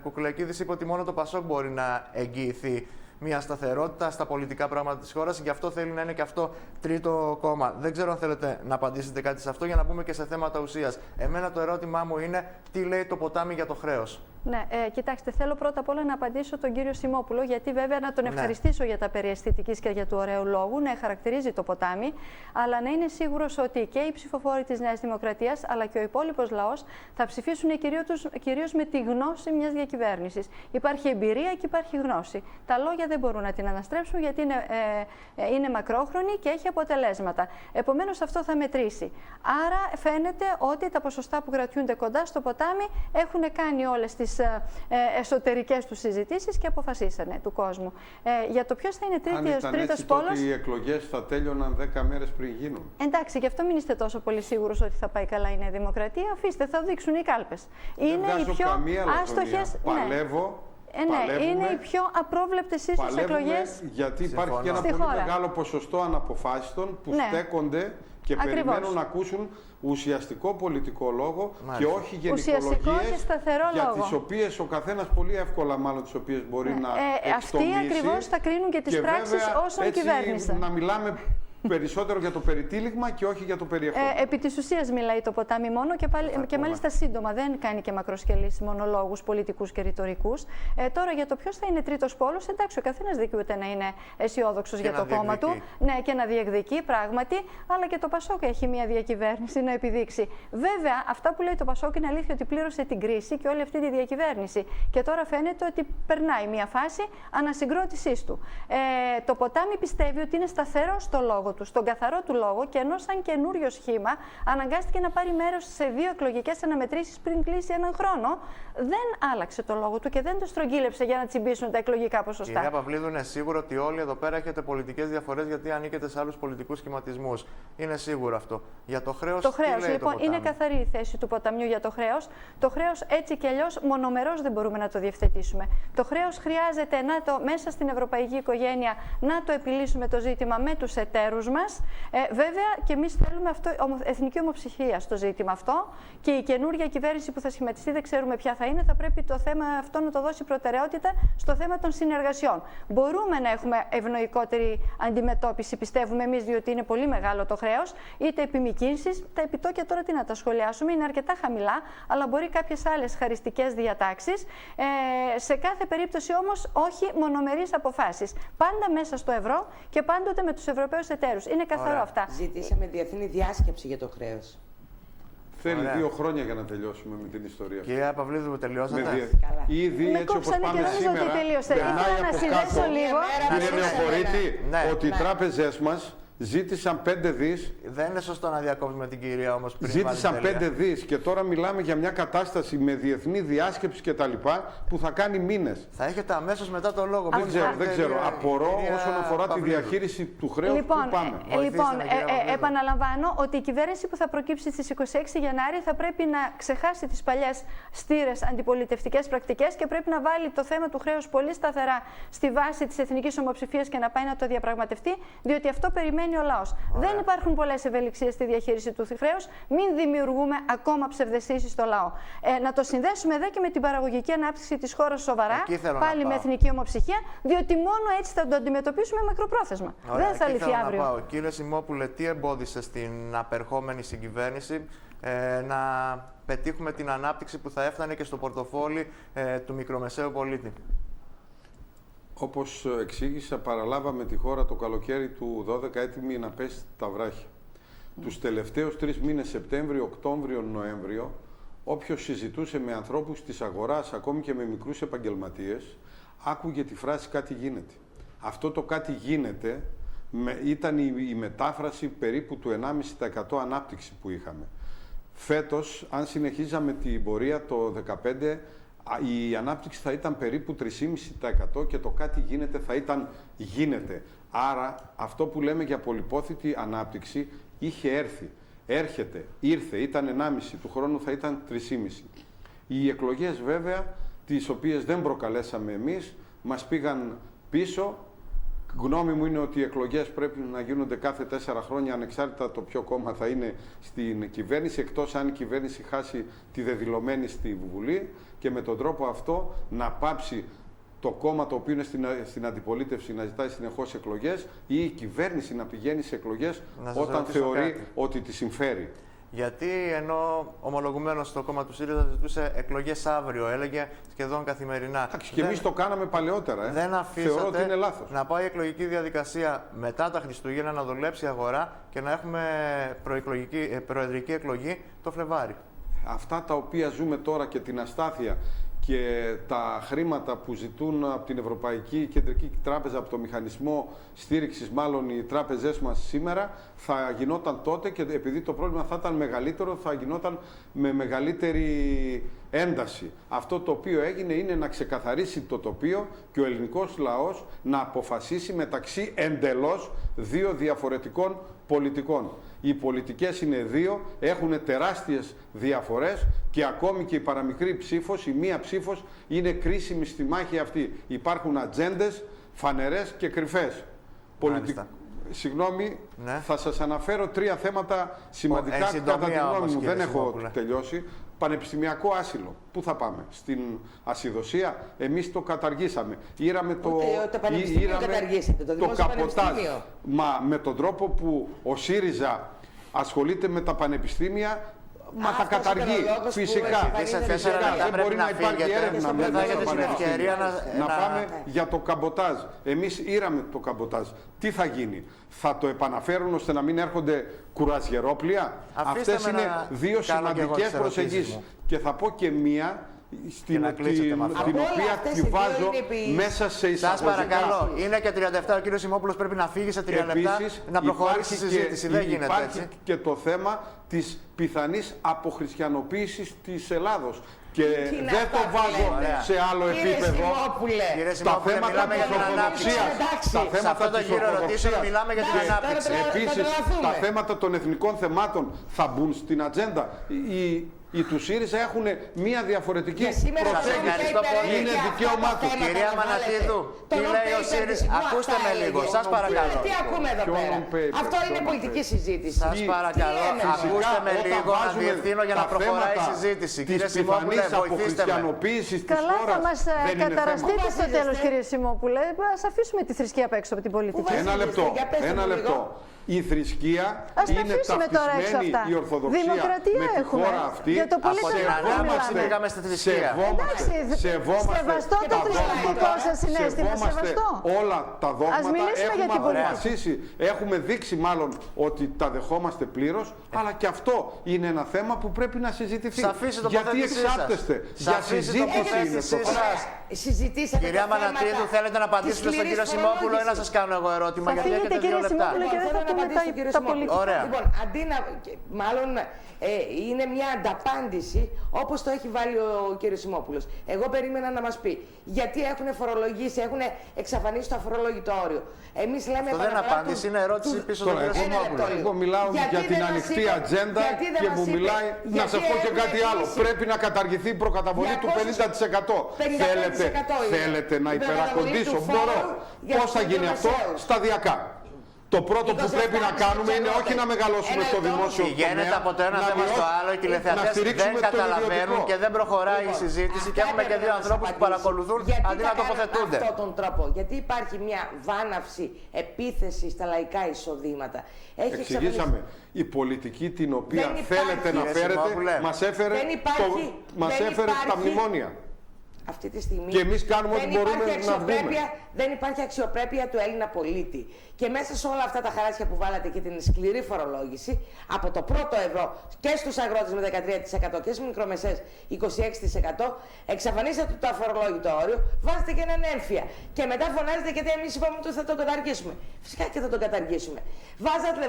Κουκλεκίδης είπε ότι μόνο το Πασόκ μπορεί να εγγυηθεί μια σταθερότητα στα πολιτικά πράγματα της χώρας, γι' αυτό θέλει να είναι και αυτό τρίτο κόμμα. Δεν ξέρω αν θέλετε να απαντήσετε κάτι σε αυτό για να πούμε και σε θέματα ουσίας. Εμένα το ερώτημά μου είναι τι λέει το ποτάμι για το χρέος. Ναι, κοιτάξτε, θέλω πρώτα απ' όλα να απαντήσω τον κύριο Σιμόπουλο, γιατί βέβαια να τον ευχαριστήσω για τα περί αισθητικής και για του ωραίου λόγου, να χαρακτηρίζει το ποτάμι, αλλά να είναι σίγουρος ότι και οι ψηφοφόροι της Νέας Δημοκρατίας, αλλά και ο υπόλοιπος λαός θα ψηφίσουν κυρίως με τη γνώση μιας διακυβέρνησης. Υπάρχει εμπειρία και υπάρχει γνώση. Τα λόγια δεν μπορούν να την αναστρέψουν, γιατί είναι μακρόχρονη και έχει αποτελέσματα. Επομένως, αυτό θα μετρήσει. Άρα, φαίνεται ότι τα ποσοστά που κρατιούνται κοντά στο ποτάμι έχουν κάνει όλες τις εσωτερικές του συζητήσεις και αποφασίσανε του κόσμου. Για το ποιος θα είναι τρίτος πόλος. Τότε οι εκλογές θα τέλειωναν 10 μέρες πριν γίνουν. Εντάξει, γι' αυτό μην είστε τόσο πολύ σίγουρος ότι θα πάει καλά η Νέα Δημοκρατία. Αφήστε, θα δείξουν οι κάλπες. Είναι οι πιο άστοχες. Παλεύω. Ναι, είναι οι πιο απρόβλεπτες ίσως εκλογές. Γιατί υπάρχει και ένα πολύ μεγάλο ποσοστό αναποφάσιστων που στέκονται και περιμένουν να ακούσουν ουσιαστικό πολιτικό λόγο και όχι γενικολογίες για τις οποίες ο καθένας πολύ εύκολα μάλλον τις οποίες μπορεί να εξτομίσει. Αυτοί ακριβώς θα κρίνουν και τις πράξεις όσων κυβέρνησαν. Να μιλάμε περισσότερο για το περιτύλιγμα και όχι για το περιεχόμενο. Επί της ουσίας μιλάει το ποτάμι μόνο και μάλιστα σύντομα. Δεν κάνει και μακροσκελείς μονολόγους πολιτικούς και ρητορικούς. Τώρα για το ποιος θα είναι τρίτος πόλος, εντάξει, ο καθένας δικαιούται να είναι αισιόδοξος για το κόμμα του. Ναι, και να διεκδικεί πράγματι, αλλά και το Πασόκ έχει μια διακυβέρνηση να επιδείξει. Βέβαια, αυτά που λέει το Πασόκ είναι αλήθεια ότι πλήρωσε την κρίση και όλη αυτή τη διακυβέρνηση. Και τώρα φαίνεται ότι περνάει μια φάση ανασυγκρότησής του. Το ποτάμι πιστεύει ότι είναι σταθερό στο λόγο λόγο του, στον καθαρό του λόγο, και ενώ σαν καινούριο σχήμα αναγκάστηκε να πάρει μέρος σε 2 εκλογικές αναμετρήσεις πριν κλείσει έναν χρόνο, δεν άλλαξε το λόγο του και δεν το στρογγύλεψε για να τσιμπήσουν τα εκλογικά ποσοστά. Κυρία Παυλίδου, είναι σίγουρο ότι όλοι εδώ πέρα έχετε πολιτικές διαφορές, γιατί ανήκετε σε άλλους πολιτικούς σχηματισμούς. Είναι σίγουρο αυτό. Για το χρέος, Το χρέος, λοιπόν, το είναι καθαρή η θέση του ποταμιού για το χρέος. Το χρέος έτσι κι αλλιώς μονομερώς δεν μπορούμε να το διευθετήσουμε. Το χρέος χρειάζεται μέσα στην ευρωπαϊκή οικογένεια να το επιλύσουμε το ζήτημα με τους εταίρους μας. Βέβαια, και εμείς θέλουμε εθνική ομοψυχία στο ζήτημα αυτό, και η καινούργια κυβέρνηση που θα σχηματιστεί, δεν ξέρουμε ποια θα είναι, θα πρέπει το θέμα αυτό να το δώσει προτεραιότητα στο θέμα των συνεργασιών. Μπορούμε να έχουμε ευνοϊκότερη αντιμετώπιση, πιστεύουμε εμείς, διότι είναι πολύ μεγάλο το χρέος, είτε επιμικρύνσεις. Τα επιτόκια τώρα τι να τα σχολιάσουμε, είναι αρκετά χαμηλά, αλλά μπορεί κάποιες άλλες χαριστικές διατάξεις. Σε κάθε περίπτωση όμως, όχι μονομερείς αποφάσεις. Πάντα μέσα στο ευρώ και πάντοτε με τους Ευρωπαίους εταίρους. Είναι καθαρό αυτά. Ζητήσαμε διεθνή διάσκεψη για το χρέος. Θέλει 2 χρόνια για να τελειώσουμε με την ιστορία αυτή. Κυρία Παυλίδου, τελειώσατε. Ήδη Με έτσι όπως κόψανε πάμε και νομίζω σήμερα, ότι τελείωσε. περνάει Ήθελα να από συνδέσω κάτω, λίγο. κύριε Νεοχωρίτη, Ναι. ότι οι τράπεζες μας ζήτησαν 5 δις. Δεν είναι σωστό να διακόψουμε την κυρία όμως πριν. Ζήτησαν βάλει 5 τελεία. δις και τώρα μιλάμε για μια κατάσταση με διεθνή διάσκεψη κτλ. Που θα κάνει μήνες. Θα έχετε αμέσως μετά το λόγο. Δεν ξέρω. Απορώ όσον αφορά τη διαχείριση του χρέους που πάμε. Επαναλαμβάνω ότι η κυβέρνηση που θα προκύψει στις 26 Γενάρη θα πρέπει να ξεχάσει τις παλιές στήρες αντιπολιτευτικές πρακτικές και πρέπει να βάλει το θέμα του χρέους πολύ σταθερά στη βάση της εθνικής ομοψηφίας και να πάει να το διαπραγματευτεί, διότι αυτό περιμένει ο λαός. Δεν υπάρχουν πολλές ευελιξίες στη διαχείριση του χρέους. Μην δημιουργούμε ακόμα ψευδαισθήσεις στο λαό. Να το συνδέσουμε εδώ και με την παραγωγική ανάπτυξη της χώρας σοβαρά, πάλι με εθνική ομοψυχία, διότι μόνο έτσι θα το αντιμετωπίσουμε μακροπρόθεσμα. Δεν θα λυθεί αύριο. Κύριε Σιμόπουλε, τι εμπόδισε στην απερχόμενη συγκυβέρνηση να πετύχουμε την ανάπτυξη που θα έφτανε και στο πορτοφόλι του μικρομεσαίου πολίτη? Όπως εξήγησα, παραλάβαμε τη χώρα το καλοκαίρι του 12 έτοιμη να πέσει τα βράχια. Τους τελευταίους 3 μήνες, Σεπτέμβριο, Οκτώβριο, Νοέμβριο, όποιος συζητούσε με ανθρώπους της αγοράς, ακόμη και με μικρούς επαγγελματίες, άκουγε τη φράση «κάτι γίνεται». Αυτό το «κάτι γίνεται» ήταν η μετάφραση περίπου του 1,5% ανάπτυξη που είχαμε. Φέτος, αν συνεχίζαμε την πορεία το 2015, η ανάπτυξη θα ήταν περίπου 3,5% και το «κάτι γίνεται» θα ήταν «γίνεται». Άρα, αυτό που λέμε για πολυπόθητη ανάπτυξη είχε έρθει. Έρχεται, ήρθε, ήταν 1,5%, του χρόνου θα ήταν 3,5%. Οι εκλογές βέβαια, τις οποίες δεν προκαλέσαμε εμείς, μας πήγαν πίσω. Γνώμη μου είναι ότι οι εκλογές πρέπει να γίνονται κάθε 4 χρόνια, ανεξάρτητα το ποιο κόμμα θα είναι στην κυβέρνηση, εκτός αν η κυβέρνηση χάσει τη δεδηλωμένη στη Βουλή, και με τον τρόπο αυτό να πάψει το κόμμα το οποίο είναι στην αντιπολίτευση να ζητάει συνεχώς εκλογές, ή η κυβέρνηση να πηγαίνει σε εκλογές όταν θεωρεί ότι τη συμφέρει. Γιατί ενώ ομολογουμένως το κόμμα του ΣΥΡΙΖΑ ζητούσε εκλογές αύριο, έλεγε σχεδόν καθημερινά. Και εμείς το κάναμε παλαιότερα. Δεν αφήσατε Θεωρώ ότι είναι λάθος. να πάει η εκλογική διαδικασία μετά τα Χριστούγεννα, να δουλέψει η αγορά και να έχουμε προεδρική εκλογή το Φλεβάρι. Αυτά τα οποία ζούμε τώρα και την αστάθεια και τα χρήματα που ζητούν από την Ευρωπαϊκή Κεντρική Τράπεζα, από το μηχανισμό στήριξης, μάλλον οι τράπεζές μας σήμερα, θα γινόταν τότε, και επειδή το πρόβλημα θα ήταν μεγαλύτερο, θα γινόταν με μεγαλύτερη ένταση. Αυτό το οποίο έγινε είναι να ξεκαθαρίσει το τοπίο και ο ελληνικός λαός να αποφασίσει μεταξύ εντελώς 2 διαφορετικών πολιτικών. Οι πολιτικές είναι 2, έχουν τεράστιες διαφορές και ακόμη και η παραμικρή ψήφος, η μία ψήφος, είναι κρίσιμη στη μάχη αυτή. Υπάρχουν ατζέντες φανερές και κρυφές. Συγγνώμη, ναι. Θα σας αναφέρω 3 θέματα σημαντικά κατά τη γνώμη μου. Δεν έχω τελειώσει. Πανεπιστημιακό άσυλο. Πού θα πάμε? Στην ασυδοσία? Εμείς το καταργήσαμε. Ήραμε το πανεπιστήμιο καταργήσετε, το δημόσιο πανεπιστήμιο. Μα με τον τρόπο που ο ΣΥΡΙΖΑ ασχολείται με τα πανεπιστήμια, μα τα καταργεί. Φυσικά. Δεν μπορεί να υπάρχει έρευνα με τα πανεπιστήμια. Να πάμε για το καμποτάζ. Εμείς ήραμε το καμποτάζ. Τι θα γίνει? Θα το επαναφέρουν ώστε να μην έρχονται κουραζιερόπλια? Αυτές είναι 2 σημαντικές προσεγγίσεις. Και θα πω και μία να κλείσετε με αυτό. την Από όλα οποία αυτές τη οι δύο βάζω είναι επί- μέσα σε Σας εισαγωγικά. παρακαλώ, είναι και 37. Ο κύριος Σιμόπουλος πρέπει να φύγει σε 3 λεπτά να προχωρήσει η συζήτηση. Δεν γίνεται υπάρχει έτσι. και το θέμα της πιθανής αποχριστιανοποίησης της Ελλάδος. Και Τι είναι δεν αυτά το που βάζω λέτε. σε άλλο Κύριε επίπεδο. Σιμόπουλε, Κύριε Τα Σιμόπουλε, θέματα μιλάμε για της την ανάπτυξη. Ορθοδοξίας, Εντάξει, τα σε Σε αυτό θέματα το της γύρο ερωτήσεων Ορθοδοξίας μιλάμε για την Εντάξει, ανάπτυξη. τώρα Επίσης, τρελαθούμε. τα θέματα των εθνικών θεμάτων θα μπουν στην ατζέντα. Οι του ΣΥΡΙΖΑ έχουν μία διαφορετική Και σήμερα προσέγγιση. ευχαριστώ πολύ. Είναι δικαίωμά του. Κυρία Μανατίδου, τι λέει ο ΣΥΡΙΖΑ? Ακούστε με λίγο, σας παρακαλώ. Τι ακούμε εδώ Ποιο πέρα? non-paper, Αυτό είναι ποιο πολιτική non-paper. συζήτηση. Σας παρακαλώ, Τι λέμε? ακούστε με Όταν λίγο να βάζουμε διευθύνω για να τα προχωράει η θέματα συζήτηση. της Κύριε Σιμόπουλε, πιθανής βοηθήστε με. αποχριστιανοποίησης της Καλά, θα χώρας μας δεν είναι καταραστείτε θέμα. στο Πού τέλος, βασίζεστε? κύριε Σιμόπουλε. Ας αφήσουμε τη θρησκεία απ' έξω από την πολιτική. Πού Ένα λεπτό. Για πέστε Ένα μου λεπτό. λίγο. Η θρησκεία Ας τα είναι αφήσουμε τώρα έξω ταυτισμένη αυτά. η Ορθοδοξία Δημοκρατία με τη έχουμε. χώρα αυτή. Για το πολύ Από την καλό ανάπτυξη μιλάμε. πήγαμε στη θρησκεία. Εντάξει, σεβαστό το τα θρησκευτικό δόγματα, σας συναίσθημα, σεβόμαστε σεβαστό. όλα τα δόγματα. Ας μιλήσουμε για την αποφασίσει, έχουμε δείξει μάλλον ότι τα δεχόμαστε πλήρως, αλλά και αυτό είναι ένα θέμα που πρέπει να συζητηθεί. Σαφής η Γιατί τοποθέτησή σας. εξάπτεστε. Για Σαφής η συζήτηση είναι τοποθέτησή το σας. θέμα. Συζητήσατε Κυρία τα θέματα Μανατίδου, θέλετε να απαντήσετε της στον κύριο σκληρής Σιμόπουλο ή να φορολόγησης. σας κάνω εγώ ερώτημα? Θα Γιατί φύγετε, έχετε 2 κύριε λεπτά. Σιμόπουλο, και δεν θα Θέλω να πούμε απαντήσω στον κύριο τα Σιμόπουλο. πολιτικά. Ωραία. Λοιπόν, αντί να. Μάλλον είναι μια ανταπάντηση όπως το έχει βάλει ο κύριος Σιμόπουλος. Εγώ περίμενα να μας πει γιατί έχουν φορολογήσει, έχουν εξαφανίσει το αφορολόγητο όριο. Εμείς λέμε. Αυτό δεν είναι απάντηση, είναι ερώτηση πίσω στον κύριο Ένα Σιμόπουλο. λεπτό λίγο. Εγώ μιλάω Γιατί για την δεν μας ανοιχτή είπε- ατζέντα γιατί δεν και μας μου είπε- μιλάει. Να γιατί σας πω και έχουμε κάτι άλλο. κλείσει Πρέπει να καταργηθεί η προκαταβολή του 50%. 55% είναι. Θέλετε να Η προκαταβολή υπερακοντήσω? του φόρου Μπορώ. για Πώς τους θα γίνει αυτό? μικρομεσαίους. Σταδιακά. Το πρώτο που 27% πρέπει να κάνουμε είναι όχι να μεγαλώσουμε Ένα το λεπτό. δημόσιο Πηγαίνετε τομέα, από το ένα να θέμα στο μειώσουμε- άλλο, οι να τηλεθεατές στηρίξουμε δεν το καταλαβαίνουν ιδιωτικό. και δεν προχωράει η Λοιπόν, συζήτηση και αυτά έχουμε και έπρεπε 2 να ανθρώπους σας που παρακολουθούν Γιατί αντί τα να τοποθετούνται. κάναμε αυτόν τον τρόπο? Γιατί υπάρχει μια βάναυση επίθεση στα λαϊκά εισοδήματα. Έχει Εξηγήσαμε. Η πολιτική την οποία Δεν υπάρχει. θέλετε να Κύριε φέρετε Σιμόπουλε. μας έφερε, Δεν υπάρχει. μας Δεν έφερε τα υπάρχει. μνημόνια. Αυτή τη στιγμή Και εμείς κάνουμε δεν ό,τι μπορούμε υπάρχει να αξιοπρέπεια, βγούμε. δεν υπάρχει αξιοπρέπεια του Έλληνα πολίτη. Και μέσα σε όλα αυτά τα χαράτσια που βάλατε και την σκληρή φορολόγηση, από το πρώτο ευρώ και στους αγρότες με 13% και στις μικρομεσαίες 26%, εξαφανίσατε το αφορολόγητο όριο, βάζετε και έναν έμφυα. Και μετά φωνάζετε γιατί εμείς είπαμε ότι θα τον καταργήσουμε. Φυσικά και θα τον καταργήσουμε.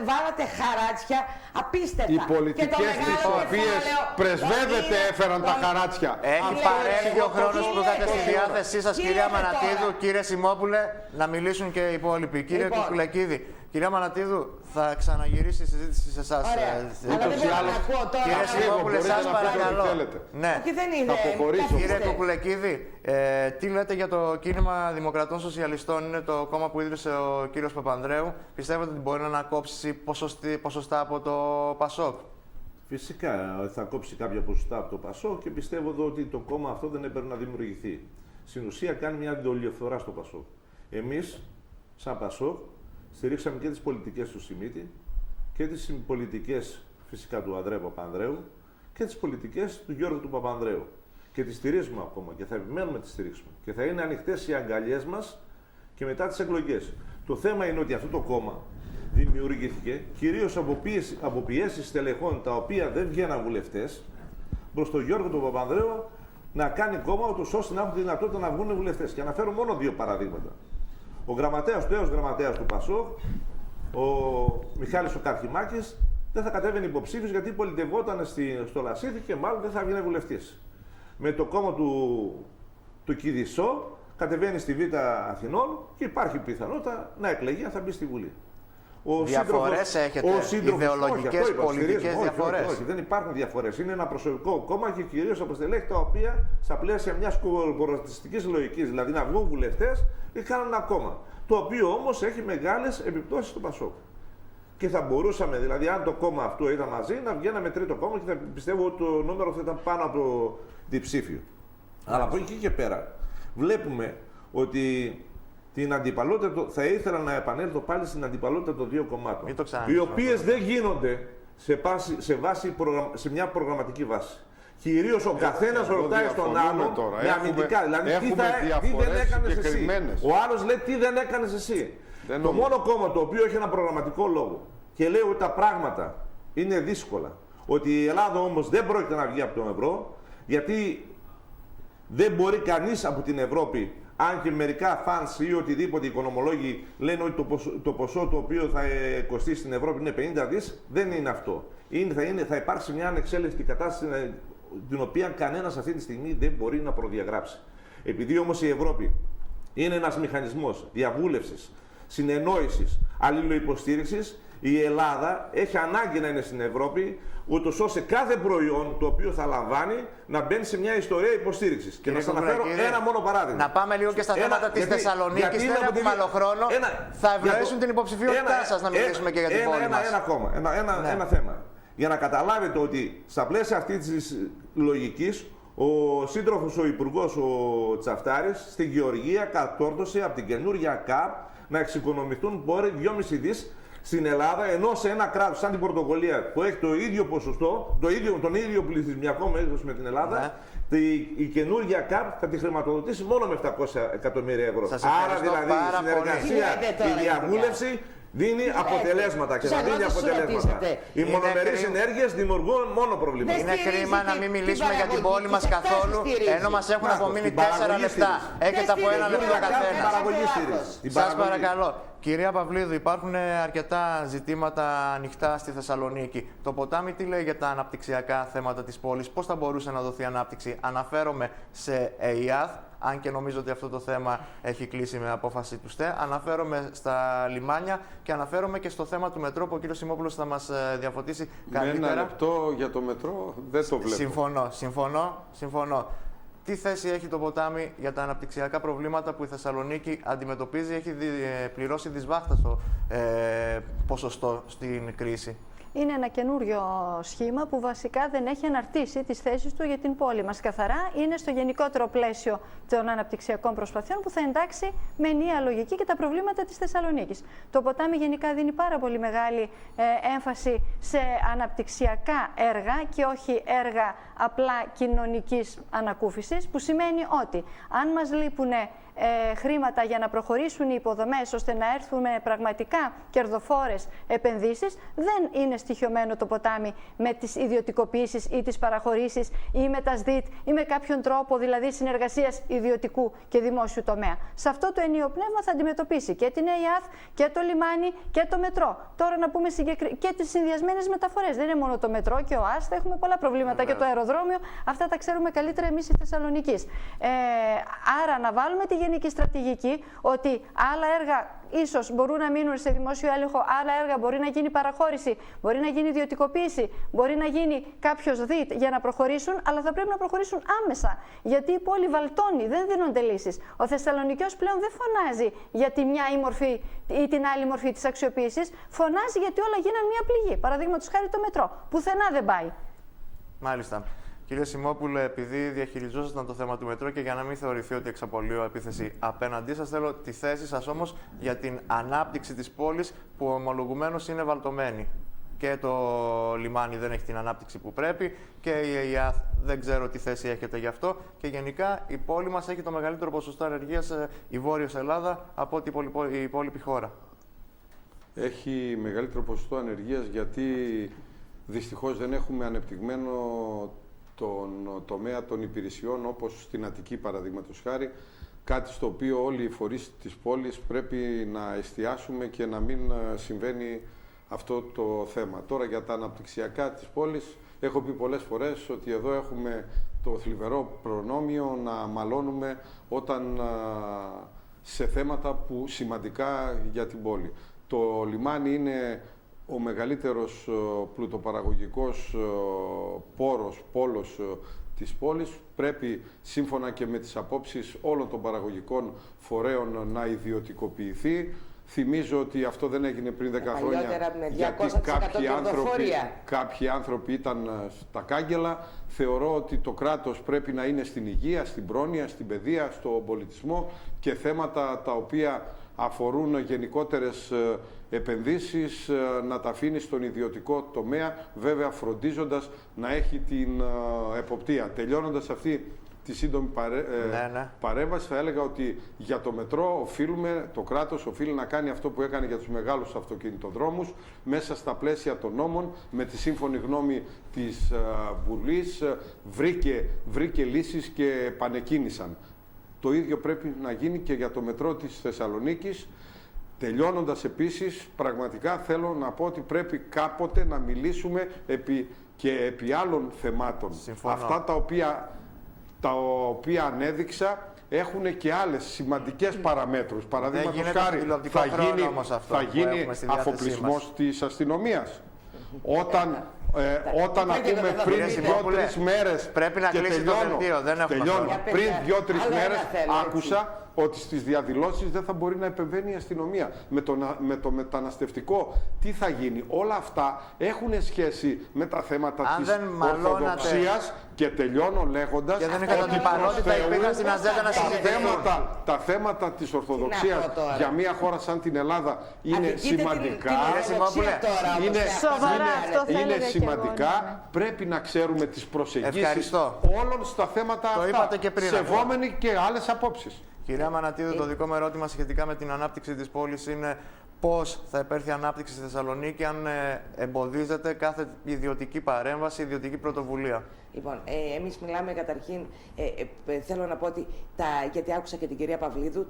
Βάλατε χαράτσια απίστευτα. Οι πολιτικές τις οποίες πρεσβεύετε έφεραν τα χαράτσια. Έχει παρέλθει ο χρόνος που είχατε στη διάθεσή σας, κυρία Μανατίδου, κύριε Σιμόπουλε, να μιλήσουν και οι υπόλοιποι. Κύριε Λοιπόν. Κουκουλεκίδη, κυρία Μανατίδου, θα ξαναγυρίσει η συζήτηση σε εσάς. Ωραία. Αλλά δεν μπορώ να ακούω τώρα. Κύριε Σιμόπουλε, μπορείτε σας να πείτε ό,τι παρακαλώ. θέλετε. Ναι. Και δεν είναι. Θα αποχωρήσω. Κύριε Κουκουλεκίδη, τι λέτε για το κίνημα Δημοκρατών Σοσιαλιστών? Είναι το κόμμα που ίδρυσε ο κύριος Παπανδρέου. Πιστεύετε ότι μπορεί να ανακόψει ποσοστά από το ΠΑΣΟΚ? Φυσικά θα κόψει κάποια ποσοστά από το ΠΑΣΟΚ και πιστεύω εδώ ότι το κόμμα αυτό δεν έπρεπε να δημιουργηθεί. Στην ουσία κάνει μια αντιολιοφθορά στο ΠΑΣΟΚ. Εμείς, σαν ΠΑΣΟΚ, στηρίξαμε και τις πολιτικές του Σιμίτη και τις πολιτικές φυσικά του Ανδρέα Παπανδρέου και τις πολιτικές του Γιώργου του Παπανδρέου. Και τις στηρίζουμε ακόμα και θα επιμένουμε να τις στηρίξουμε. Και θα είναι ανοιχτές οι αγκαλιές μας και μετά τις εκλογές. Το θέμα είναι ότι αυτό το κόμμα δημιουργήθηκε κυρίως από πιέσεις στελεχών τα οποία δεν βγαίναν βουλευτές προς τον Γιώργο τον Παπανδρέου να κάνει κόμμα ούτως ώστε να έχουν τη δυνατότητα να βγουν βουλευτές. Και αναφέρω μόνο 2 παραδείγματα. Ο γραμματέας του, έως γραμματέας του ΠΑΣΟΚ, ο Μιχάλης ο Καρχημάκης, δεν θα κατέβαινε υποψήφιος γιατί πολιτευόταν στο Λασίθι και μάλλον δεν θα βγει βουλευτής. Με το κόμμα του Κηδισό κατεβαίνει στη Β' Αθηνών και υπάρχει πιθανότητα να εκλεγεί αν θα μπει στη Βουλή. Διαφορές έχετε, ιδεολογικές, πολιτικές διαφορές? Όχι, δεν υπάρχουν διαφορές. Είναι ένα προσωπικό κόμμα και κυρίως από στελέχη τα οποία στα πλαίσια μιας κορπορατιστικής λογικής, δηλαδή να βγουν βουλευτές, κάνουν ένα κόμμα. Το οποίο όμως έχει μεγάλες επιπτώσεις στο ΠΑΣΟΚ. Και θα μπορούσαμε, δηλαδή, αν το κόμμα αυτό ήταν μαζί, να βγαίναμε τρίτο κόμμα και θα πιστεύω ότι το νούμερο θα ήταν πάνω από το διψήφιο. Αλλά από εκεί και πέρα βλέπουμε ότι την αντιπαλότητα, θα ήθελα να επανέλθω πάλι στην αντιπαλότητα των 2 κομμάτων, οι οποίες δεν γίνονται σε μια προγραμματική βάση. Κυρίως ο καθένας ρωτάει στον άλλον με αμυντικά. Δηλαδή, τι δεν έκανες εσύ. Ο άλλος λέει τι δεν έκανες εσύ. Το μόνο κόμμα το οποίο έχει ένα προγραμματικό λόγο και λέει ότι τα πράγματα είναι δύσκολα, ότι η Ελλάδα όμως δεν πρόκειται να βγει από τον ευρώ, γιατί Δεν μπορεί κανείς από την Ευρώπη, αν και μερικά φανς ή οτιδήποτε οικονομολόγοι λένε ότι το ποσό το οποίο θα κοστίσει στην Ευρώπη είναι 50 δις, δεν είναι αυτό. Θα υπάρξει μια ανεξέλεγκτη κατάσταση την οποία κανένας αυτή τη στιγμή δεν μπορεί να προδιαγράψει. Επειδή όμως η Ευρώπη είναι ένας μηχανισμός διαβούλευσης, συνεννόησης, αλληλοϊποστήριξης, η Ελλάδα έχει ανάγκη να είναι στην Ευρώπη, ούτως ώστε κάθε προϊόν το οποίο θα λαμβάνει να μπαίνει σε μια ιστορία υποστήριξης. Και να σας αναφέρω ένα μόνο παράδειγμα. Να πάμε λίγο και στα θέματα της Θεσσαλονίκης. Δεν έχουμε άλλο χρόνο. Θα ευνοήσουν την υποψηφιότητά σας να μιλήσουμε και για την πόλη μας. Ένα θέμα. Για να καταλάβετε ότι στα πλαίσια αυτής της λογικής, ο σύντροφος, ο υπουργός, ο Τσαφτάρης, στην Γεωργία κατόρθωσε από την καινούργια ΚΑΠ να εξοικονομηθούν πόροι 2,5 δις στην Ελλάδα, ενώ σε ένα κράτος σαν την Πορτογαλία που έχει το ίδιο ποσοστό, τον ίδιο πληθυσμιακό μέγεθος με την Ελλάδα, η καινούργια ΚΑΠ θα τη χρηματοδοτήσει μόνο με 700 εκατομμύρια ευρώ. Άρα δηλαδή η συνεργασία, η διαβούλευση δίνει αποτελέσματα και θα δίνει αποτελέσματα. Οι μονομερείς ενέργειες δημιουργούν μόνο προβλήματα. Είναι κρίμα να μην μιλήσουμε για την πόλη μας καθόλου, ενώ μας έχουν απομείνει 4 λεπτά. Έχετε από 1 λεπτό καθένας. Σας παρακαλώ. Κυρία Παυλίδου, υπάρχουν αρκετά ζητήματα ανοιχτά στη Θεσσαλονίκη. Το ποτάμι τι λέει για τα αναπτυξιακά θέματα της πόλης, πώς θα μπορούσε να δοθεί ανάπτυξη? Αναφέρομαι σε ΕΙΑΘ, αν και νομίζω ότι αυτό το θέμα έχει κλείσει με απόφαση του ΣΤΕ. Αναφέρομαι στα λιμάνια και αναφέρομαι και στο θέμα του μετρό που ο κ. Σιμόπουλος θα μας διαφωτίσει καλύτερα. Με 1 λεπτό για το μετρό δεν το βλέπω. Συμφωνώ. Τι θέση έχει το ποτάμι για τα αναπτυξιακά προβλήματα που η Θεσσαλονίκη αντιμετωπίζει? Έχει πληρώσει δυσβάχταστο ποσοστό στην κρίση. Είναι ένα καινούριο σχήμα που βασικά δεν έχει αναρτήσει τις θέσεις του για την πόλη μας. Καθαρά είναι στο γενικότερο πλαίσιο των αναπτυξιακών προσπαθειών που θα εντάξει με ενιαία λογική και τα προβλήματα της Θεσσαλονίκης. Το ποτάμι γενικά δίνει πάρα πολύ μεγάλη έμφαση σε αναπτυξιακά έργα και όχι έργα απλά κοινωνικής ανακούφισης, που σημαίνει ότι αν μας λείπουν χρήματα για να προχωρήσουν οι υποδομές ώστε να έρθουμε πραγματικά κερδοφόρες επενδύσεις, δεν είναι στοιχειωμένο το ποτάμι με τις ιδιωτικοποιήσεις ή τις παραχωρήσεις ή με τα ΣΔΙΤ ή με κάποιον τρόπο δηλαδή συνεργασίας ιδιωτικού και δημόσιου τομέα. Σε αυτό το ενιαίο πνεύμα θα αντιμετωπίσει και την ΕΙΑΘ και το λιμάνι και το μετρό. Τώρα να πούμε και τις συνδυασμένες μεταφορές. Δεν είναι μόνο το μετρό και ο ΑΣΤ, έχουμε πολλά προβλήματα και το αεροδρόμιο. Αυτά τα ξέρουμε καλύτερα εμείς οι Θεσσαλονικείς. Άρα να βάλουμε τη γενική στρατηγική ότι άλλα έργα ίσως μπορούν να μείνουν σε δημόσιο έλεγχο, άλλα έργα μπορεί να γίνει παραχώρηση, μπορεί να γίνει ιδιωτικοποίηση, μπορεί να γίνει κάποιος ΔΙΤ για να προχωρήσουν, αλλά θα πρέπει να προχωρήσουν άμεσα. Γιατί η πόλη βαλτώνει, δεν δίνονται λύσεις. Ο Θεσσαλονικιός πλέον δεν φωνάζει για τη μια μορφή ή την άλλη μορφή της αξιοποίησης, φωνάζει γιατί όλα γίναν μια πληγή. Παραδείγματος χάρη το μετρό. Πουθενά δεν πάει. Μάλιστα. Κύριε Σιμόπουλε, επειδή διαχειριζόσασταν το θέμα του μετρό και για να μην θεωρηθεί ότι εξαπολύω επίθεση απέναντί σας, θέλω τη θέση σας όμως για την ανάπτυξη της πόλης που ομολογουμένως είναι βαλτωμένη. Και το λιμάνι δεν έχει την ανάπτυξη που πρέπει και η ΕΙΑΘ δεν ξέρω τι θέση έχετε γι' αυτό. Και γενικά η πόλη μας έχει το μεγαλύτερο ποσοστό ανεργίας, η Βόρειος Ελλάδα, από ό,τι η υπόλοιπη χώρα. Έχει μεγαλύτερο ποσοστό ανεργίας γιατί δυστυχώς δεν έχουμε ανεπτυγμένο τον τομέα των υπηρεσιών, όπως στην Αττική παραδείγματος χάρη, κάτι στο οποίο όλοι οι φορείς της πόλης πρέπει να εστιάσουμε και να μην συμβαίνει αυτό το θέμα. Τώρα για τα αναπτυξιακά της πόλης, έχω πει πολλές φορές ότι εδώ έχουμε το θλιβερό προνόμιο να μαλώνουμε όταν σε θέματα που σημαντικά για την πόλη. Το λιμάνι είναι ο μεγαλύτερος πλουτοπαραγωγικός πόλος της πόλης. Πρέπει σύμφωνα και με τις απόψεις όλων των παραγωγικών φορέων να ιδιωτικοποιηθεί. Θυμίζω ότι αυτό δεν έγινε πριν 10 χρόνια, γιατί κάποιοι άνθρωποι ήταν στα κάγκελα. Θεωρώ ότι το κράτος πρέπει να είναι στην υγεία, στην πρόνοια, στην παιδεία, στον πολιτισμό και θέματα τα οποία αφορούν γενικότερες επενδύσεις να τα αφήνει στον ιδιωτικό τομέα, βέβαια φροντίζοντας να έχει την εποπτεία. Τελειώνοντας αυτή τη σύντομη Ναι. παρέμβαση, θα έλεγα ότι για το μετρό το κράτος οφείλει να κάνει αυτό που έκανε για τους μεγάλους αυτοκινητοδρόμους μέσα στα πλαίσια των νόμων, με τη σύμφωνη γνώμη της Βουλής, βρήκε λύσεις και επανεκκίνησαν. Το ίδιο πρέπει να γίνει και για το μετρό της Θεσσαλονίκης. Τελειώνοντας επίσης, πραγματικά θέλω να πω ότι πρέπει κάποτε να μιλήσουμε επί άλλων θεμάτων. Συμφωνώ. Αυτά τα οποία ανέδειξα έχουν και άλλες σημαντικές παραμέτρους. Παραδείγματος χάρη, θα γίνει αφοπλισμός της αστυνομίας. Όταν ακούμε πριν 2-3 μέρες, πρέπει να κλείσει το δελτίο, δεν έχουμε χρόνο. Πριν 2-3 μέρες άκουσα ότι στις διαδηλώσεις δεν θα μπορεί να επεμβαίνει η αστυνομία. Με το μεταναστευτικό τι θα γίνει. Όλα αυτά έχουν σχέση με τα θέματα της ορθοδοξίας και τελειώνω λέγοντας και δεν είχατε την παρότητα, υπήρχαν στην ατζέντα να συζητηθούν. Τα θέματα της ορθοδοξίας για μια χώρα σαν την Ελλάδα είναι σημαντικά. Είναι σημαντικά. Πρέπει να ξέρουμε τις προσεγγίσεις όλων στα θέματα αυτά, σεβόμενοι και άλλες απόψεις. Κυρία Μανατίδου, το δικό μου ερώτημα σχετικά με την ανάπτυξη της πόλης είναι πώς θα υπέρθει ανάπτυξη στη Θεσσαλονίκη αν εμποδίζεται κάθε ιδιωτική παρέμβαση, ιδιωτική πρωτοβουλία. Λοιπόν, εμείς μιλάμε καταρχήν, θέλω να πω ότι, γιατί άκουσα και την κυρία Παυλίδου,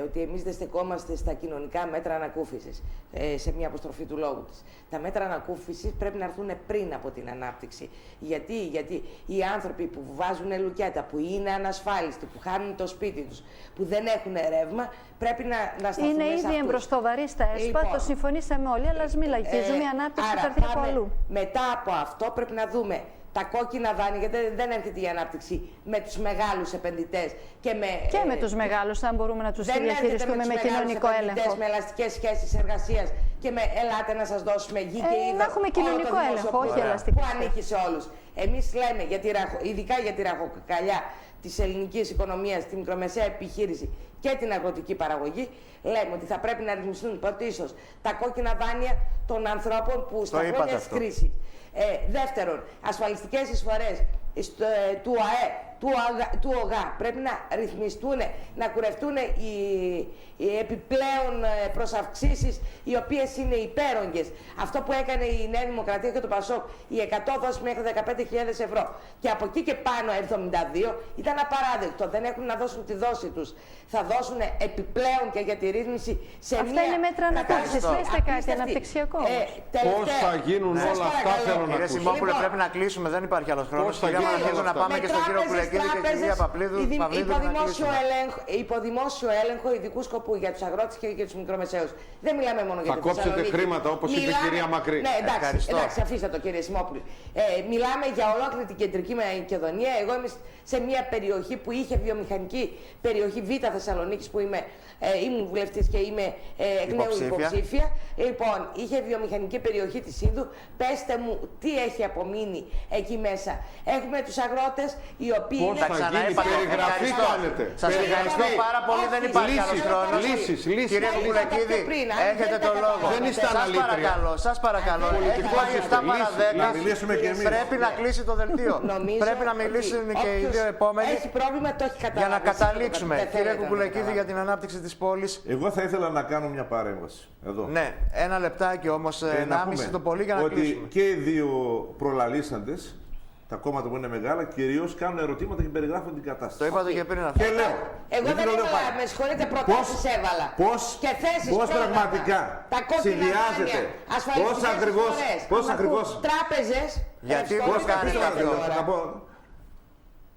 ότι εμείς δεν στεκόμαστε στα κοινωνικά μέτρα ανακούφισης, σε μια αποστροφή του λόγου της. Τα μέτρα ανακούφισης πρέπει να έρθουν πριν από την ανάπτυξη. Γιατί οι άνθρωποι που βάζουν λουκέτα, που είναι ανασφάλιστοι, που χάνουν το σπίτι τους, που δεν έχουν ρεύμα, πρέπει να σταθούν είναι σε ήδη αυτούς. εμπροστοβαρή στα ΕΣΠΑ, Λοιπόν, το συμφωνήσαμε όλοι, αλλά ας μην λαγίζουμε, η ανάπτυξη θα έρθει από αλλού. Μετά από αυτό πρέπει να δούμε τα κόκκινα δάνεια, γιατί δεν έρχεται η ανάπτυξη με τους μεγάλους επενδυτές και με τους μεγάλους, αν μπορούμε να τους διαχειριστούμε με κοινωνικό έλεγχο. Με ελαστικές σχέσεις εργασίας και με ελάτε να σας δώσουμε γη και είδα. Να έχουμε κοινωνικό έλεγχο, όχι ελαστικό. Που ανήκει σε όλους. Εμείς λέμε, ειδικά για τη ραχοκοκαλιά της ελληνικής οικονομίας, τη μικρομεσαία επιχείρηση και την αγροτική παραγωγή, λέμε ότι θα πρέπει να ρυθμιστούν πρωτίστως τα κόκκινα δάνεια των ανθρώπων που στα χρόνια της κρίσης. Δεύτερον, ασφαλιστικές εισφορές του ΑΕ, του ΟΓΑ πρέπει να ρυθμιστούν, να κουρευτούν οι επιπλέον προσαυξήσεις, οι οποίες είναι υπέρογγες. Αυτό που έκανε η Νέα Δημοκρατία και το ΠΑΣΟΚ, οι 100 δόσεις μέχρι 15.000 ευρώ και από εκεί και πάνω 72, ήταν απαράδεκτο. Δεν έχουν να δώσουν τη δόση τους. Θα δώσουν επιπλέον και για τη ρύθμιση σε αυτά είναι μέτρα ανάπτυξης. Πέστε κάτι αναπτυξιακό. Πώς θα γίνουν όλα αυτά, θέλω να Κύριε Σιμόπουλε, πρέπει να κλείσουμε, δεν υπάρχει άλλος χρόνος. Κυρία Μανατίδου, να πάμε και στον κύριο Κουλεκίδη και την κυρία Παπλίδου. Υπό δημόσιο έλεγχο ειδικού σκοπού για τους αγρότες και για τους μικρομεσαίους. Δεν μιλάμε μόνο για τη Θεσσαλονίκη. Θα κόψετε χρήματα, όπως είπε η κυρία Μακρύ. Ναι, εντάξει, αφήστε το κύριε Σιμόπουλε. Μιλάμε για ολόκληρη την κεντρική Μακεδονία. Εγώ είμαι σε μια περιοχή που είχε βιομηχανική περιοχή Β' Θεσσαλονίκης, που ήμουν βουλευτής και είμαι εκ νέου υποψήφια. Λοιπόν, είχε βιομηχανική περιοχή της Ίνδου. Πέστε μου τι έχει απομείνει εκεί μέσα. Έχουμε τους αγρότες οι οποίοι πώς θα γίνει, περιγραφή κάνετε. Σας ευχαριστώ πάρα πολύ, δεν υπάρχει άλλος χρόνος. Λύσεις. Κύριε Κουλεκίδη, έχετε το λόγο. Δεν είστε αναλύτρια. Σας παρακαλώ. Έχει πάει 7 παρά 10. Πρέπει να κλείσει το δελτίο. Πρέπει να μιλήσουν και οι δύο επόμενοι. Έχει πρόβλημα, το έχει καταλάβει. Για να καταλήξουμε. Κύριε Κουκουλεκίδη, για την ανάπτυξη της πόλης. Εγώ θα ήθελα να κάνω μια παρέμβαση. Εδώ. Ναι, ένα λεπτάκι όμως, 1,5 το πολύ για να κλείσουμε. Ότι και οι δύο προλαλήσαντες, τα κόμματα που είναι μεγάλα, κυρίως κάνουν ερωτήματα και περιγράφουν την κατάσταση. Το είπατε και πριν αυτό. Και λέω. Εγώ δεν έβαλα, με συγχωρείτε, προτάσεις έβαλα. Και θέσεις πώς πραγματικά συνδυάζεται, πώς ακριβώς, τράπεζες, γιατί πώς κάνετε αυτό.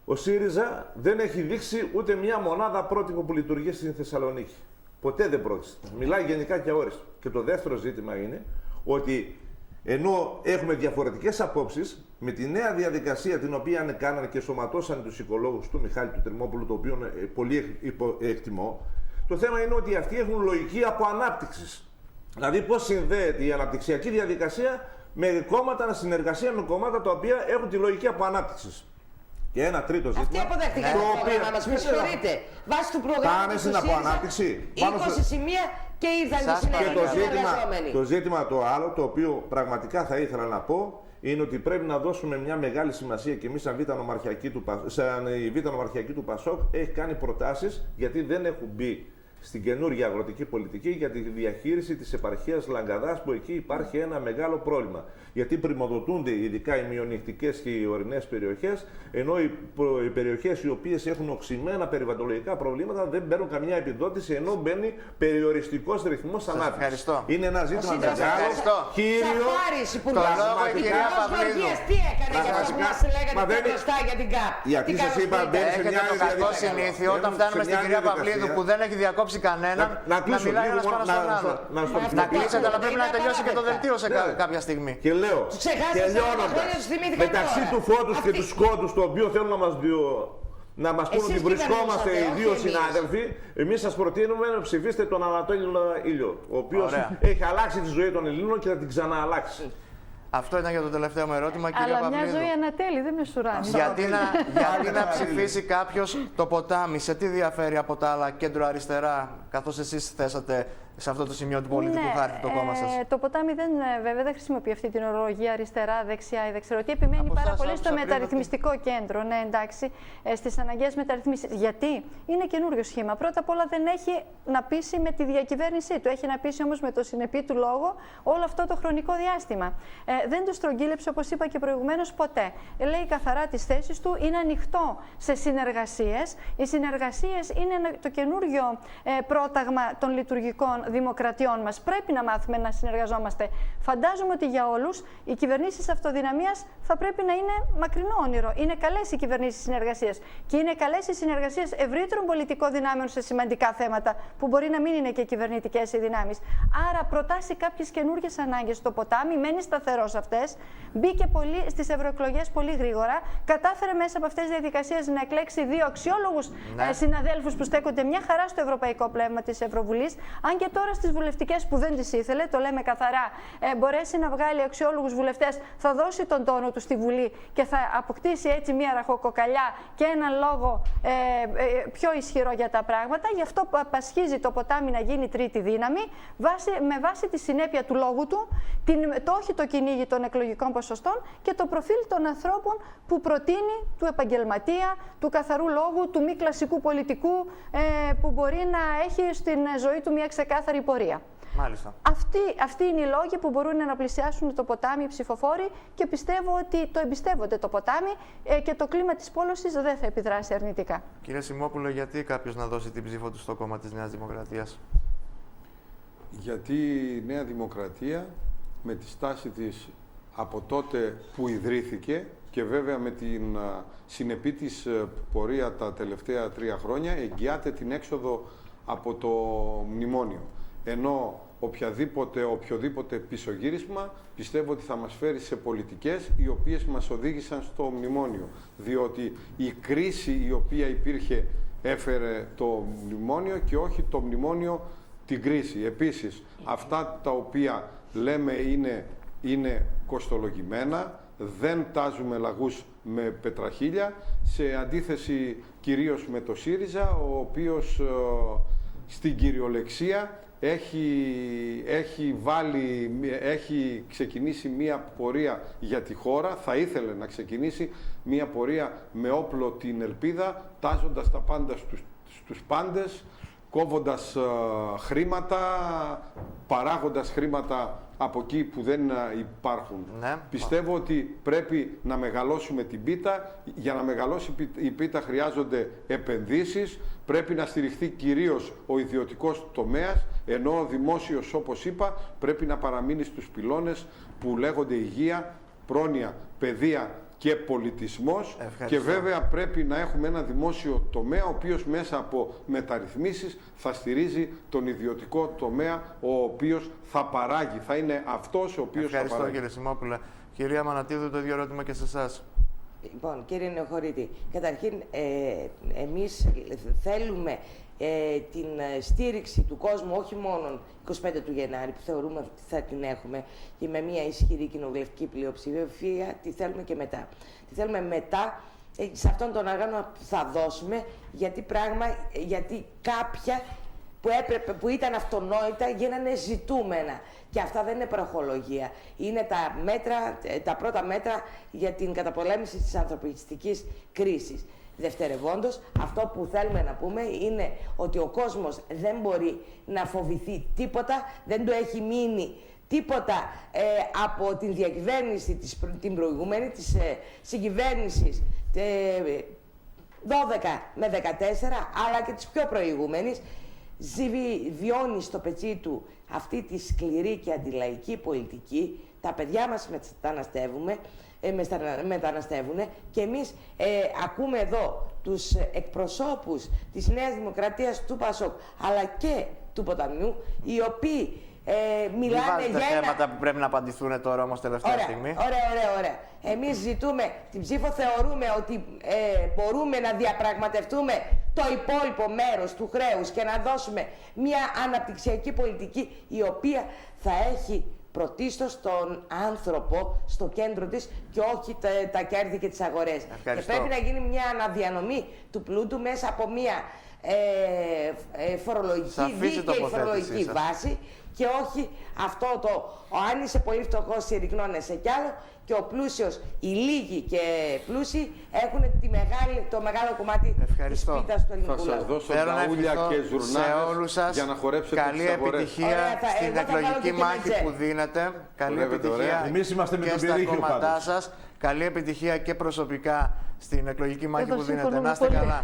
Ο ΣΥΡΙΖΑ δεν έχει δείξει ούτε μια μονάδα πρότυπο που λειτουργεί στην Θεσσαλονίκη. Ποτέ δεν πρόκειται. Μιλάει γενικά και αόριστο. Και το δεύτερο ζήτημα είναι ότι ενώ έχουμε διαφορετικές απόψεις, με τη νέα διαδικασία την οποία κάνανε και σωματώσαν τους οικολόγους του Μιχάλη του Τριμόπουλου, το οποίο πολύ εκτιμώ, το θέμα είναι ότι αυτοί έχουν λογική από ανάπτυξης. Δηλαδή πώς συνδέεται η αναπτυξιακή διαδικασία με κόμματα, συνεργασία με κόμματα τα οποία έχουν τη λογική από ανάπτυξης. Και ένα τρίτο ζήτημα. Αυτοί αποδέχτηκαν το πρόγραμμα μας, με συγχωρείτε. Βάσει του προγράμματος του ΣΥΡΙΖΑ, 20 σημεία και ήρθαν και συνέχεια οι εργαζόμενοι. Το ζήτημα το άλλο, το οποίο πραγματικά θα ήθελα να πω, είναι ότι πρέπει να δώσουμε μια μεγάλη σημασία και εμείς σαν η Β' Νομαρχιακή του ΠΑΣΟΚ έχει κάνει προτάσεις, γιατί δεν έχουν μπει στην καινούργια αγροτική πολιτική για τη διαχείριση της επαρχίας Λαγκαδάς, που εκεί υπάρχει ένα μεγάλο πρόβλημα. Γιατί πρημοδοτούνται ειδικά οι μειονεκτικές και οι ορεινές περιοχές, ενώ οι περιοχές οι οποίες έχουν οξυμένα περιβαλλοντολογικά προβλήματα δεν παίρνουν καμιά επιδότηση, ενώ μπαίνει περιοριστικός ρυθμός ανάπτυξης. Ευχαριστώ. Είναι ένα ζήτημα μεγάλο. Κύριο κυρία Παυλίδου. Τι έκανε για να μας λέγατε τα μπροστά για την ΚΑΠ. Γιατί σας είπα, μπαίνει σε Έχετε μια το κακό συνήθειο όταν φτάνουμε στην κυρία Παυλίδου που δεν έχει διακόψει κανέναν να μιλάει ένας πάνω στον άλλο. Να κλείσετε, αλλά πρέπει να τελειώσει και το δελτίο σε κάποια στιγμή. Και λέω, μεταξύ του φώτους και του σκότους, το οποίο θέλουν να μας πούν ότι βρισκόμαστε οι δύο συνάδελφοι, εμείς σας προτείνουμε να ψηφίσετε τον Ανατόλιο Ήλιο, ο οποίος έχει αλλάξει τη ζωή των Ελλήνων και θα την ξανααλλάξει. Αυτό ήταν για το τελευταίο μου ερώτημα, κυρία Αλλά Παυλίδου. μια ζωή ανατέλει, δεν με σουράνει. Γιατί να ψηφίσει κάποιος το ποτάμι, σε τι διαφέρει από τα άλλα κέντρο-αριστερά, καθώς εσείς θέσατε σε αυτό το σημείο του πολιτικού χάρτη το κόμμα σας? Το ποτάμι βέβαια δεν χρησιμοποιεί αυτή την ορολογία αριστερά, δεξιά ή δεξιωτή. Επιμένει πάρα πολύ στο μεταρρυθμιστικό κέντρο. Ναι, εντάξει, στις αναγκαίες μεταρρυθμίσεις. Γιατί είναι καινούριο σχήμα. Πρώτα απ' όλα δεν έχει να πείσει με τη διακυβέρνησή του. Έχει να πείσει όμως με το συνεπή του λόγο όλο αυτό το χρονικό διάστημα. Δεν του στρογγύλεψε, όπως είπα και προηγουμένως, ποτέ. Λέει καθαρά τις θέσεις του, είναι ανοιχτό σε συνεργασίες. Οι συνεργασίες είναι το καινούριο πρόταγμα των λειτουργικών δημοκρατιών μας. Πρέπει να μάθουμε να συνεργαζόμαστε. Φαντάζομαι ότι για όλους οι κυβερνήσεις αυτοδυναμίας θα πρέπει να είναι μακρινό όνειρο. Είναι καλές οι κυβερνήσεις συνεργασίας. Και είναι καλές οι συνεργασίες ευρύτερων πολιτικών δυνάμεων σε σημαντικά θέματα, που μπορεί να μην είναι και κυβερνητικές οι δυνάμεις. Άρα προτάσει κάποιες καινούργιες ανάγκες στο ποτάμι, μένει σταθερό σε αυτές. Μπήκε στις ευρωεκλογές πολύ γρήγορα. Κατάφερε μέσα από αυτές τις διαδικασίες να εκλέξει δύο αξιόλογους συναδέλφους που στέκονται μια χαρά στο ευρωπαϊκό πνεύμα της Ευρωβουλής. Αν και τώρα στις βουλευτικές που δεν τις ήθελε, το λέμε καθαρά, μπορέσει να βγάλει αξιόλογους βουλευτές, θα δώσει τον τόνο του στη Βουλή και θα αποκτήσει έτσι μια ραχοκοκαλιά και έναν λόγο πιο ισχυρό για τα πράγματα. Γι' αυτό πασχίζει το ποτάμι να γίνει τρίτη δύναμη, με βάση τη συνέπεια του λόγου του, όχι το κυνήγι των εκλογικών ποσοστών και το προφίλ των ανθρώπων που προτείνει, του επαγγελματία, του καθαρού λόγου, του μη κλασικού πολιτικού, που μπορεί να έχει στην ζωή του μια ξεκάθαρη πορεία. Μάλιστα. Αυτοί είναι οι λόγοι που μπορούν να πλησιάσουν το ποτάμι οι ψηφοφόροι και πιστεύω ότι το εμπιστεύονται το ποτάμι και το κλίμα της πόλωσης δεν θα επιδράσει αρνητικά. Κύριε Σιμόπουλο, γιατί κάποιος να δώσει την ψήφο του στο κόμμα της Νέας Δημοκρατίας? Γιατί η Νέα Δημοκρατία με τη στάση της από τότε που ιδρύθηκε και βέβαια με την συνεπή της πορεία τα τελευταία 3 χρόνια εγγυάται την έξοδο από το μνημόνιο. Ενώ οποιοδήποτε πισωγύρισμα πιστεύω ότι θα μας φέρει σε πολιτικές οι οποίες μας οδήγησαν στο μνημόνιο. Διότι η κρίση η οποία υπήρχε έφερε το μνημόνιο και όχι το μνημόνιο την κρίση. Επίσης, αυτά τα οποία λέμε είναι κοστολογημένα, δεν τάζουμε λαγούς με πετραχίλια, σε αντίθεση κυρίως με το ΣΥΡΙΖΑ, ο οποίος στην κυριολεξία έχει ξεκινήσει μία πορεία για τη χώρα, θα ήθελε να ξεκινήσει μία πορεία με όπλο την ελπίδα, τάζοντας τα πάντα στους πάντες, κόβοντας χρήματα, παράγοντας χρήματα από εκεί που δεν υπάρχουν. Ναι. Πιστεύω ότι πρέπει να μεγαλώσουμε την πίτα. Για να μεγαλώσει η πίτα χρειάζονται επενδύσεις. Πρέπει να στηριχθεί κυρίως ο ιδιωτικός τομέας, ενώ ο δημόσιος, όπως είπα, πρέπει να παραμείνει στους πυλώνες που λέγονται υγεία, πρόνοια, παιδεία και πολιτισμός. Και βέβαια πρέπει να έχουμε ένα δημόσιο τομέα ο οποίος μέσα από μεταρρυθμίσεις θα στηρίζει τον ιδιωτικό τομέα, ο οποίος θα παράγει, θα είναι αυτός ο οποίος θα παράγει. Ευχαριστώ, κύριε Σιμόπουλε. Κυρία Μανατίδου, το ίδιο ερώτημα και σε εσάς. Λοιπόν, κύριε Νεοχωρίτη, καταρχήν εμείς θέλουμε την στήριξη του κόσμου, όχι μόνο 25 του Γενάρη, που θεωρούμε ότι θα την έχουμε, και με μια ισχυρή κοινοβουλευτική πλειοψηφία, τη θέλουμε και μετά. Τη θέλουμε μετά, σε αυτόν τον αγώνα που θα δώσουμε, γιατί κάποια που ήταν αυτονόητα γίνανε ζητούμενα. Και αυτά δεν είναι προχολογία. Είναι τα πρώτα μέτρα για την καταπολέμηση της ανθρωπιστικής κρίσης. Δευτερευόντως, αυτό που θέλουμε να πούμε είναι ότι ο κόσμος δεν μπορεί να φοβηθεί τίποτα, δεν του έχει μείνει τίποτα από την διακυβέρνηση την προηγούμενη, της συγκυβέρνησης 12 με 14, αλλά και της πιο προηγούμενης. Βιώνει στο πετσί του αυτή τη σκληρή και αντιλαϊκή πολιτική. Τα παιδιά μας μεταναστεύουν και εμείς ακούμε εδώ τους εκπροσώπους της Νέας Δημοκρατίας, του ΠΑΣΟΚ, αλλά και του Ποταμιού, οι οποίοι μιλάνε για θέματα που πρέπει να απαντηθούν τώρα όμως τελευταία στιγμή. Ωραία. Εμείς ζητούμε την ψήφο, θεωρούμε ότι μπορούμε να διαπραγματευτούμε το υπόλοιπο μέρος του χρέους και να δώσουμε μια αναπτυξιακή πολιτική η οποία θα έχει πρωτίστως τον άνθρωπο στο κέντρο της και όχι τα κέρδη και τις αγορές. Και πρέπει να γίνει μια αναδιανομή του πλούτου μέσα από μια φορολογική, δίκαιη φορολογική βάση και όχι αυτό αν είσαι πολύ φτωχός συρρυκνώνεσαι κι άλλο και ο πλούσιος, οι λίγοι και πλούσιοι έχουν το μεγάλο κομμάτι της πίτας του ελληνικού λαού. Θα σας δώσω ταούλια και ζουρνάδες για να χορέψετε καλή επιτυχία στην εκλογική μάχη που δίνετε. Καλή επιτυχία και στα κόμματά σας. Καλή επιτυχία και προσωπικά στην εκλογική μάχη που δίνετε. Να είστε καλά.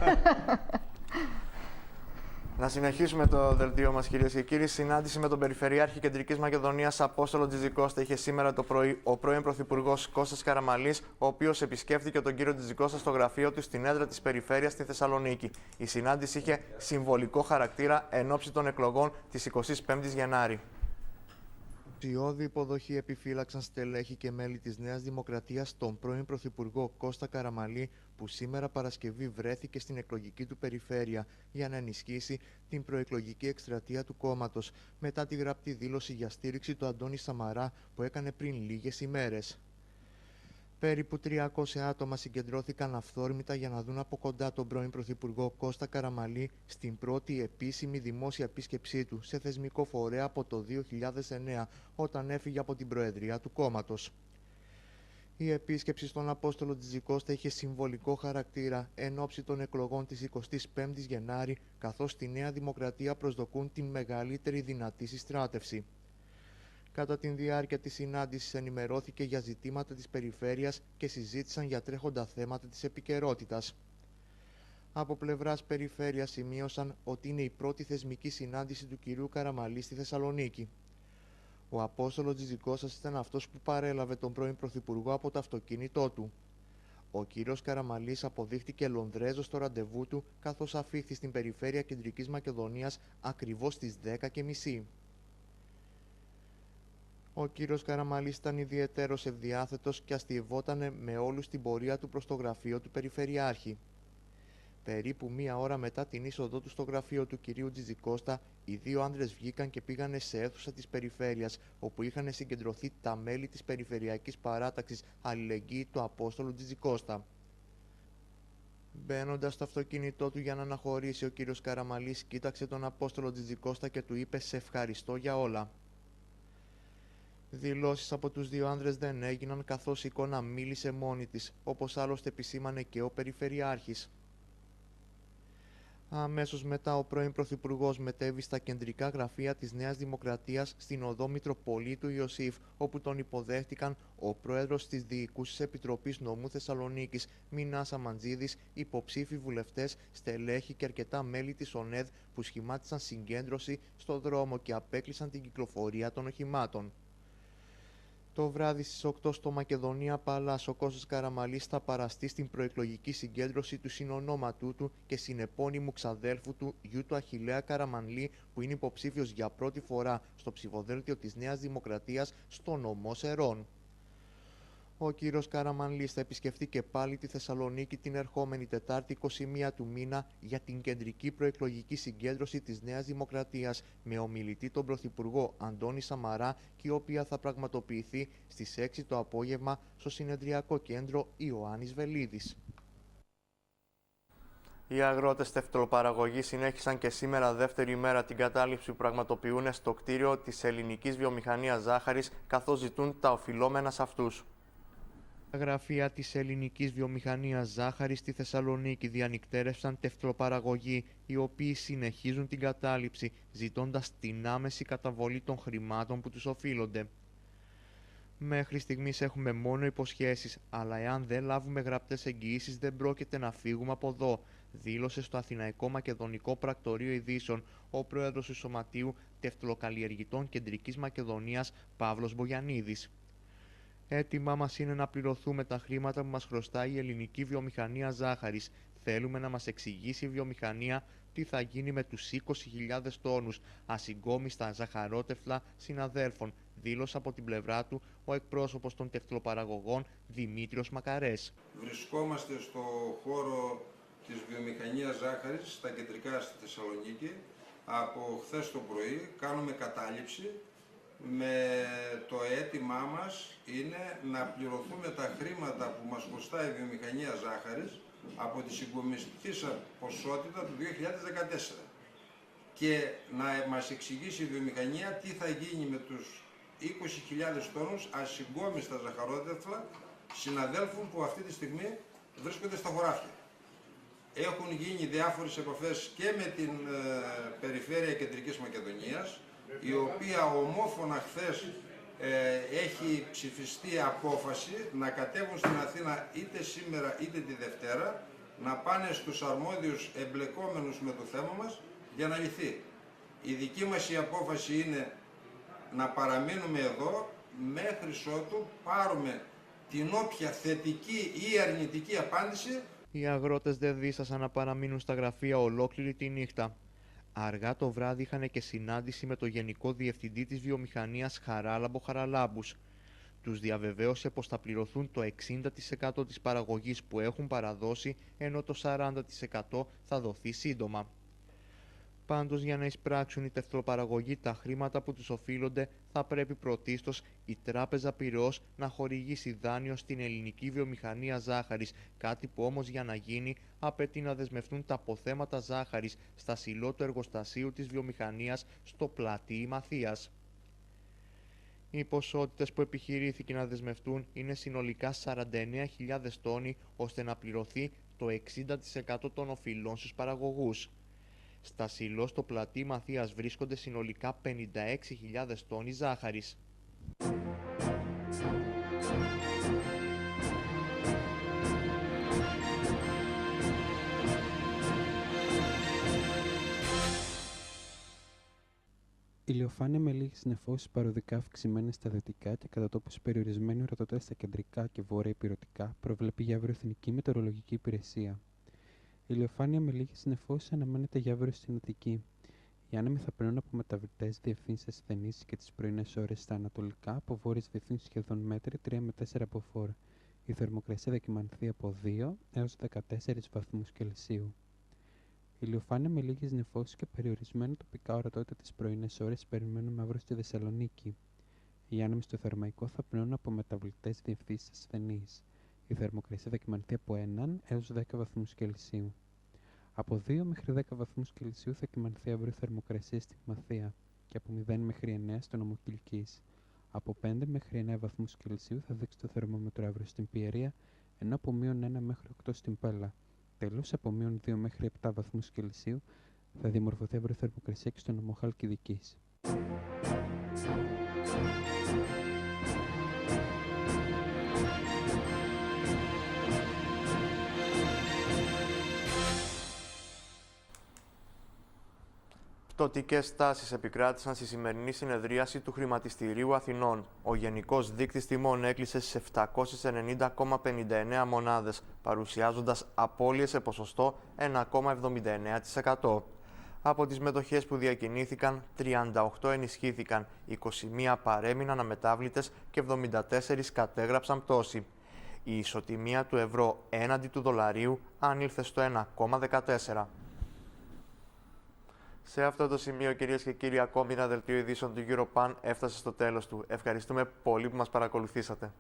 Να συνεχίσουμε το δελτίο μας, κυρίες και κύριοι. Συνάντηση με τον Περιφερειάρχη Κεντρικής Μακεδονίας Απόστολο Τζιτζικώστα είχε σήμερα το πρωί ο πρώην Πρωθυπουργός Κώστας Καραμανλής, ο οποίος επισκέφθηκε τον κύριο Τζιτζικώστα στο γραφείο του στην έδρα της Περιφέρειας στη Θεσσαλονίκη. Η συνάντηση είχε συμβολικό χαρακτήρα εν ώψη των εκλογών της 25ης Γενάρη. Ουσιώδη υποδοχή επιφύλαξαν στελέχη και μέλη της Νέας Δημοκρατίας τον πρώην Πρωθυπουργό Κώστα Καραμανλή, που σήμερα Παρασκευή βρέθηκε στην εκλογική του περιφέρεια για να ενισχύσει την προεκλογική εκστρατεία του κόμματος μετά τη γραπτή δήλωση για στήριξη του Αντώνη Σαμαρά που έκανε πριν λίγες ημέρες. Περίπου 300 άτομα συγκεντρώθηκαν αυθόρμητα για να δουν από κοντά τον πρώην Πρωθυπουργό Κώστα Καραμανλή στην πρώτη επίσημη δημόσια επίσκεψή του σε θεσμικό φορέα από το 2009, όταν έφυγε από την προεδρία του κόμματος. Η επίσκεψη στον Απόστολο Τζιτζικώστα είχε συμβολικό χαρακτήρα εν ώψη των εκλογών της 25ης Γενάρη, καθώς στη Νέα Δημοκρατία προσδοκούν την μεγαλύτερη δυνατή συστράτευση. Κατά τη διάρκεια της συνάντησης ενημερώθηκε για ζητήματα της περιφέρειας και συζήτησαν για τρέχοντα θέματα της επικαιρότητας. Από πλευράς περιφέρειας σημείωσαν ότι είναι η πρώτη θεσμική συνάντηση του κυρίου Καραμανλή στη Θεσσαλονίκη. Ο Απόστολος Τζιτζικώστας ήταν αυτός που παρέλαβε τον πρώην Πρωθυπουργό από το αυτοκίνητό του. Ο κύριος Καραμανλής αποδείχτηκε Λονδρέζος στο ραντεβού του, καθώς αφήχθη στην περιφέρεια Κεντρικής Μακεδονίας ακριβώς στις 10:30. Ο κύριος Καραμανλής ήταν ιδιαιτέρως ευδιάθετος και αστειευότανε με όλους την πορεία του προς το γραφείο του Περιφερειάρχη. Περίπου μία ώρα μετά την είσοδό του στο γραφείο του κυρίου Τζιτζικώστα, οι δύο άντρες βγήκαν και πήγανε σε αίθουσα της περιφέρειας, όπου είχαν συγκεντρωθεί τα μέλη της Περιφερειακής Παράταξης Αλληλεγγύη του Απόστολου Τζιτζικώστα. Μπαίνοντας στο αυτοκίνητό του για να αναχωρήσει, ο κύριος Καραμανλής κοίταξε τον Απόστολο Τζιτζικώστα και του είπε «Σε ευχαριστώ για όλα». Δηλώσεις από τους δύο άνδρες δεν έγιναν, καθώς η εικόνα μίλησε μόνη της, όπως άλλωστε επισήμανε και ο Περιφερειάρχης. Αμέσως μετά ο πρώην Πρωθυπουργός μετέβη στα κεντρικά γραφεία της Νέας Δημοκρατίας στην οδό Μητροπολίτου Ιωσήφ, όπου τον υποδέχτηκαν ο πρόεδρος της Διοικούσης Επιτροπής Νομού Θεσσαλονίκης, Μινάς Αμαντζίδης, υποψήφοι βουλευτές, στελέχη και αρκετά μέλη της ΟΝΕΔ που σχημάτισαν συγκέντρωση στο δρόμο και απέκλεισαν την κυκλοφορία των οχημάτων. Το βράδυ στις 8 στο Μακεδονία Παλάς, ο Κώστας Καραμανλής θα παραστεί στην προεκλογική συγκέντρωση του συνονόματού του και συνεπώνυμου ξαδέλφου του, γιου του Αχιλλέα Καραμανλή, που είναι υποψήφιος για πρώτη φορά στο ψηφοδέλτιο της Νέας Δημοκρατίας στο νομό Σερών. Ο κύριος Καραμανλής θα επισκεφτεί και πάλι τη Θεσσαλονίκη την ερχόμενη Τετάρτη 21 του μήνα για την κεντρική προεκλογική συγκέντρωση της Νέας Δημοκρατίας με ομιλητή τον Πρωθυπουργό Αντώνη Σαμαρά, και η οποία θα πραγματοποιηθεί στις 6 το απόγευμα στο συνεδριακό κέντρο Ιωάννης Βελίδης. Οι αγρότες τεφτροπαραγωγής συνέχισαν και σήμερα δεύτερη ημέρα την κατάληψη που πραγματοποιούν στο κτίριο της Ελληνικής Βιομηχανίας Ζάχαρης, καθώς ζητούν τα οφειλόμενα σε αυτούς. Τα γραφεία της Ελληνικής Βιομηχανίας Ζάχαρης στη Θεσσαλονίκη διανυκτέρευσαν τεφτροπαραγωγοί, οι οποίοι συνεχίζουν την κατάληψη, ζητώντας την άμεση καταβολή των χρημάτων που τους οφείλονται. Μέχρι στιγμής έχουμε μόνο υποσχέσεις, αλλά εάν δεν λάβουμε γραπτές εγγυήσεις δεν πρόκειται να φύγουμε από εδώ, δήλωσε στο Αθηναϊκό Μακεδονικό Πρακτορείο Ειδήσεων ο πρόεδρος του Σωματείου Τεφτροκαλλιεργητών Κεντρικής Μακεδονίας, Παύλος Μπογιαννίδης. Έτοιμά μας είναι να πληρωθούμε τα χρήματα που μας χρωστάει η Ελληνική Βιομηχανία Ζάχαρης. Θέλουμε να μας εξηγήσει η βιομηχανία τι θα γίνει με τους 20.000 τόνους ασυγκόμιστα ζαχαρότεφλα συναδέλφων, δήλωσε από την πλευρά του ο εκπρόσωπος των τεφτροπαραγωγών Δημήτριος Μακαρές. Βρισκόμαστε στο χώρο της βιομηχανίας ζάχαρης, στα κεντρικά στη Θεσσαλονίκη. Από χθες το πρωί κάνουμε κατάληψη. Με το αίτημά μας είναι να πληρωθούμε τα χρήματα που μας χρωστάει η βιομηχανία ζάχαρης από τη συγκομιστική ποσότητα του 2014 και να μας εξηγήσει η βιομηχανία τι θα γίνει με τους 20.000 τόνους ασυγκόμιστα ζαχαρότεφλα συναδέλφων που αυτή τη στιγμή βρίσκονται στα χωράφια. Έχουν γίνει διάφορες επαφές και με την Περιφέρεια Κεντρικής Μακεδονίας, η οποία ομόφωνα χθες έχει ψηφιστεί απόφαση να κατέβουν στην Αθήνα είτε σήμερα είτε τη Δευτέρα, να πάνε στους αρμόδιους εμπλεκόμενους με το θέμα μας για να λυθεί. Η δική μας η απόφαση είναι να παραμείνουμε εδώ μέχρι ότου πάρουμε την όποια θετική ή αρνητική απάντηση. Οι αγρότες δεν δίστασαν να παραμείνουν στα γραφεία ολόκληρη τη νύχτα. Αργά το βράδυ είχαν και συνάντηση με το Γενικό Διευθυντή της Βιομηχανίας Χαράλαμπο Χαραλάμπους. Τους διαβεβαίωσε πως θα πληρωθούν το 60% της παραγωγής που έχουν παραδώσει, ενώ το 40% θα δοθεί σύντομα. Πάντως, για να εισπράξουν οι τεφτροπαραγωγοί τα χρήματα που τους οφείλονται, θα πρέπει πρωτίστως η Τράπεζα Πειραιώς να χορηγήσει δάνειο στην Ελληνική Βιομηχανία Ζάχαρης, κάτι που όμως για να γίνει απαιτεί να δεσμευτούν τα αποθέματα ζάχαρης στα σιλό του εργοστασίου της βιομηχανίας στο Πλατή Μαθίας. Οι ποσότητες που επιχειρήθηκε να δεσμευτούν είναι συνολικά 49.000 τόνοι, ώστε να πληρωθεί το 60% των οφειλών στους παραγωγούς. Στα σιλό στο Πλατή Μαθίας βρίσκονται συνολικά 56.000 τόνοι ζάχαρης. Ηλιοφάνεια με λίγες νεφώσεις παροδικά αυξημένες στα δυτικά και κατά τόπους περιορισμένη ορατότητα στα κεντρικά και βόρεια υπηρετικά, προβλέπει για αύριο Εθνική Μετεωρολογική Υπηρεσία. Ηλιοφάνεια με λίγες νεφώσεις αναμένεται για αύριο στην Αττική. Οι άνεμοι θα περνούν από μεταβλητές διευθύνσεις ασθενείς και τις πρωινές ώρες στα ανατολικά, από βόρειες διευθύνσεις σχεδόν μέτρη 3 με 4 από φόρ. Η θερμοκρασία θα κυμανθεί από 2 έως 14 βαθμούς Κελσίου. Ηλιοφάνεια με λίγες νεφώσεις και περιορισμένη τοπικά ορατότητα τις πρωινές ώρες περιμένουμε αύριο στη Θεσσαλονίκη. Οι άνεμοι στο Θερμαϊκό θα περνούν από μεταβλητές διευθύνσεις ασθενείς. Η θερμοκρασία θα κυμανθεί από 1 έως 10 βαθμούς Κελσίου. Από 2 μέχρι 10 βαθμούς Κελσίου θα κυμανθεί αύριο θερμοκρασία στη Μαθία και από 0 μέχρι 9 στο νομό Κιλκής. Από 5 μέχρι 9 βαθμούς Κελσίου θα δείξει το θερμόμετρο αύριο στην Πιερία, ενώ από -1 μέχρι 8 στην Πέλα. Τέλος, από -2 μέχρι 7 βαθμούς Κελσίου θα διαμορφωθεί αύριο θερμοκρασία και στο νομό Χαλκιδικής. Πτωτικές τάσεις επικράτησαν στη σημερινή συνεδρίαση του Χρηματιστηρίου Αθηνών. Ο γενικός δείκτης τιμών έκλεισε στις 790,59 μονάδες, παρουσιάζοντας απώλειες σε ποσοστό 1,79%. Από τις μετοχές που διακινήθηκαν, 38 ενισχύθηκαν, 21 παρέμειναν αμετάβλητες και 74 κατέγραψαν πτώση. Η ισοτιμία του ευρώ έναντι του δολαρίου ανήλθε στο 1,14. Σε αυτό το σημείο, κυρίες και κύριοι, ακόμη ένα δελτίο ειδήσεων του Europan έφτασε στο τέλος του. Ευχαριστούμε πολύ που μας παρακολουθήσατε.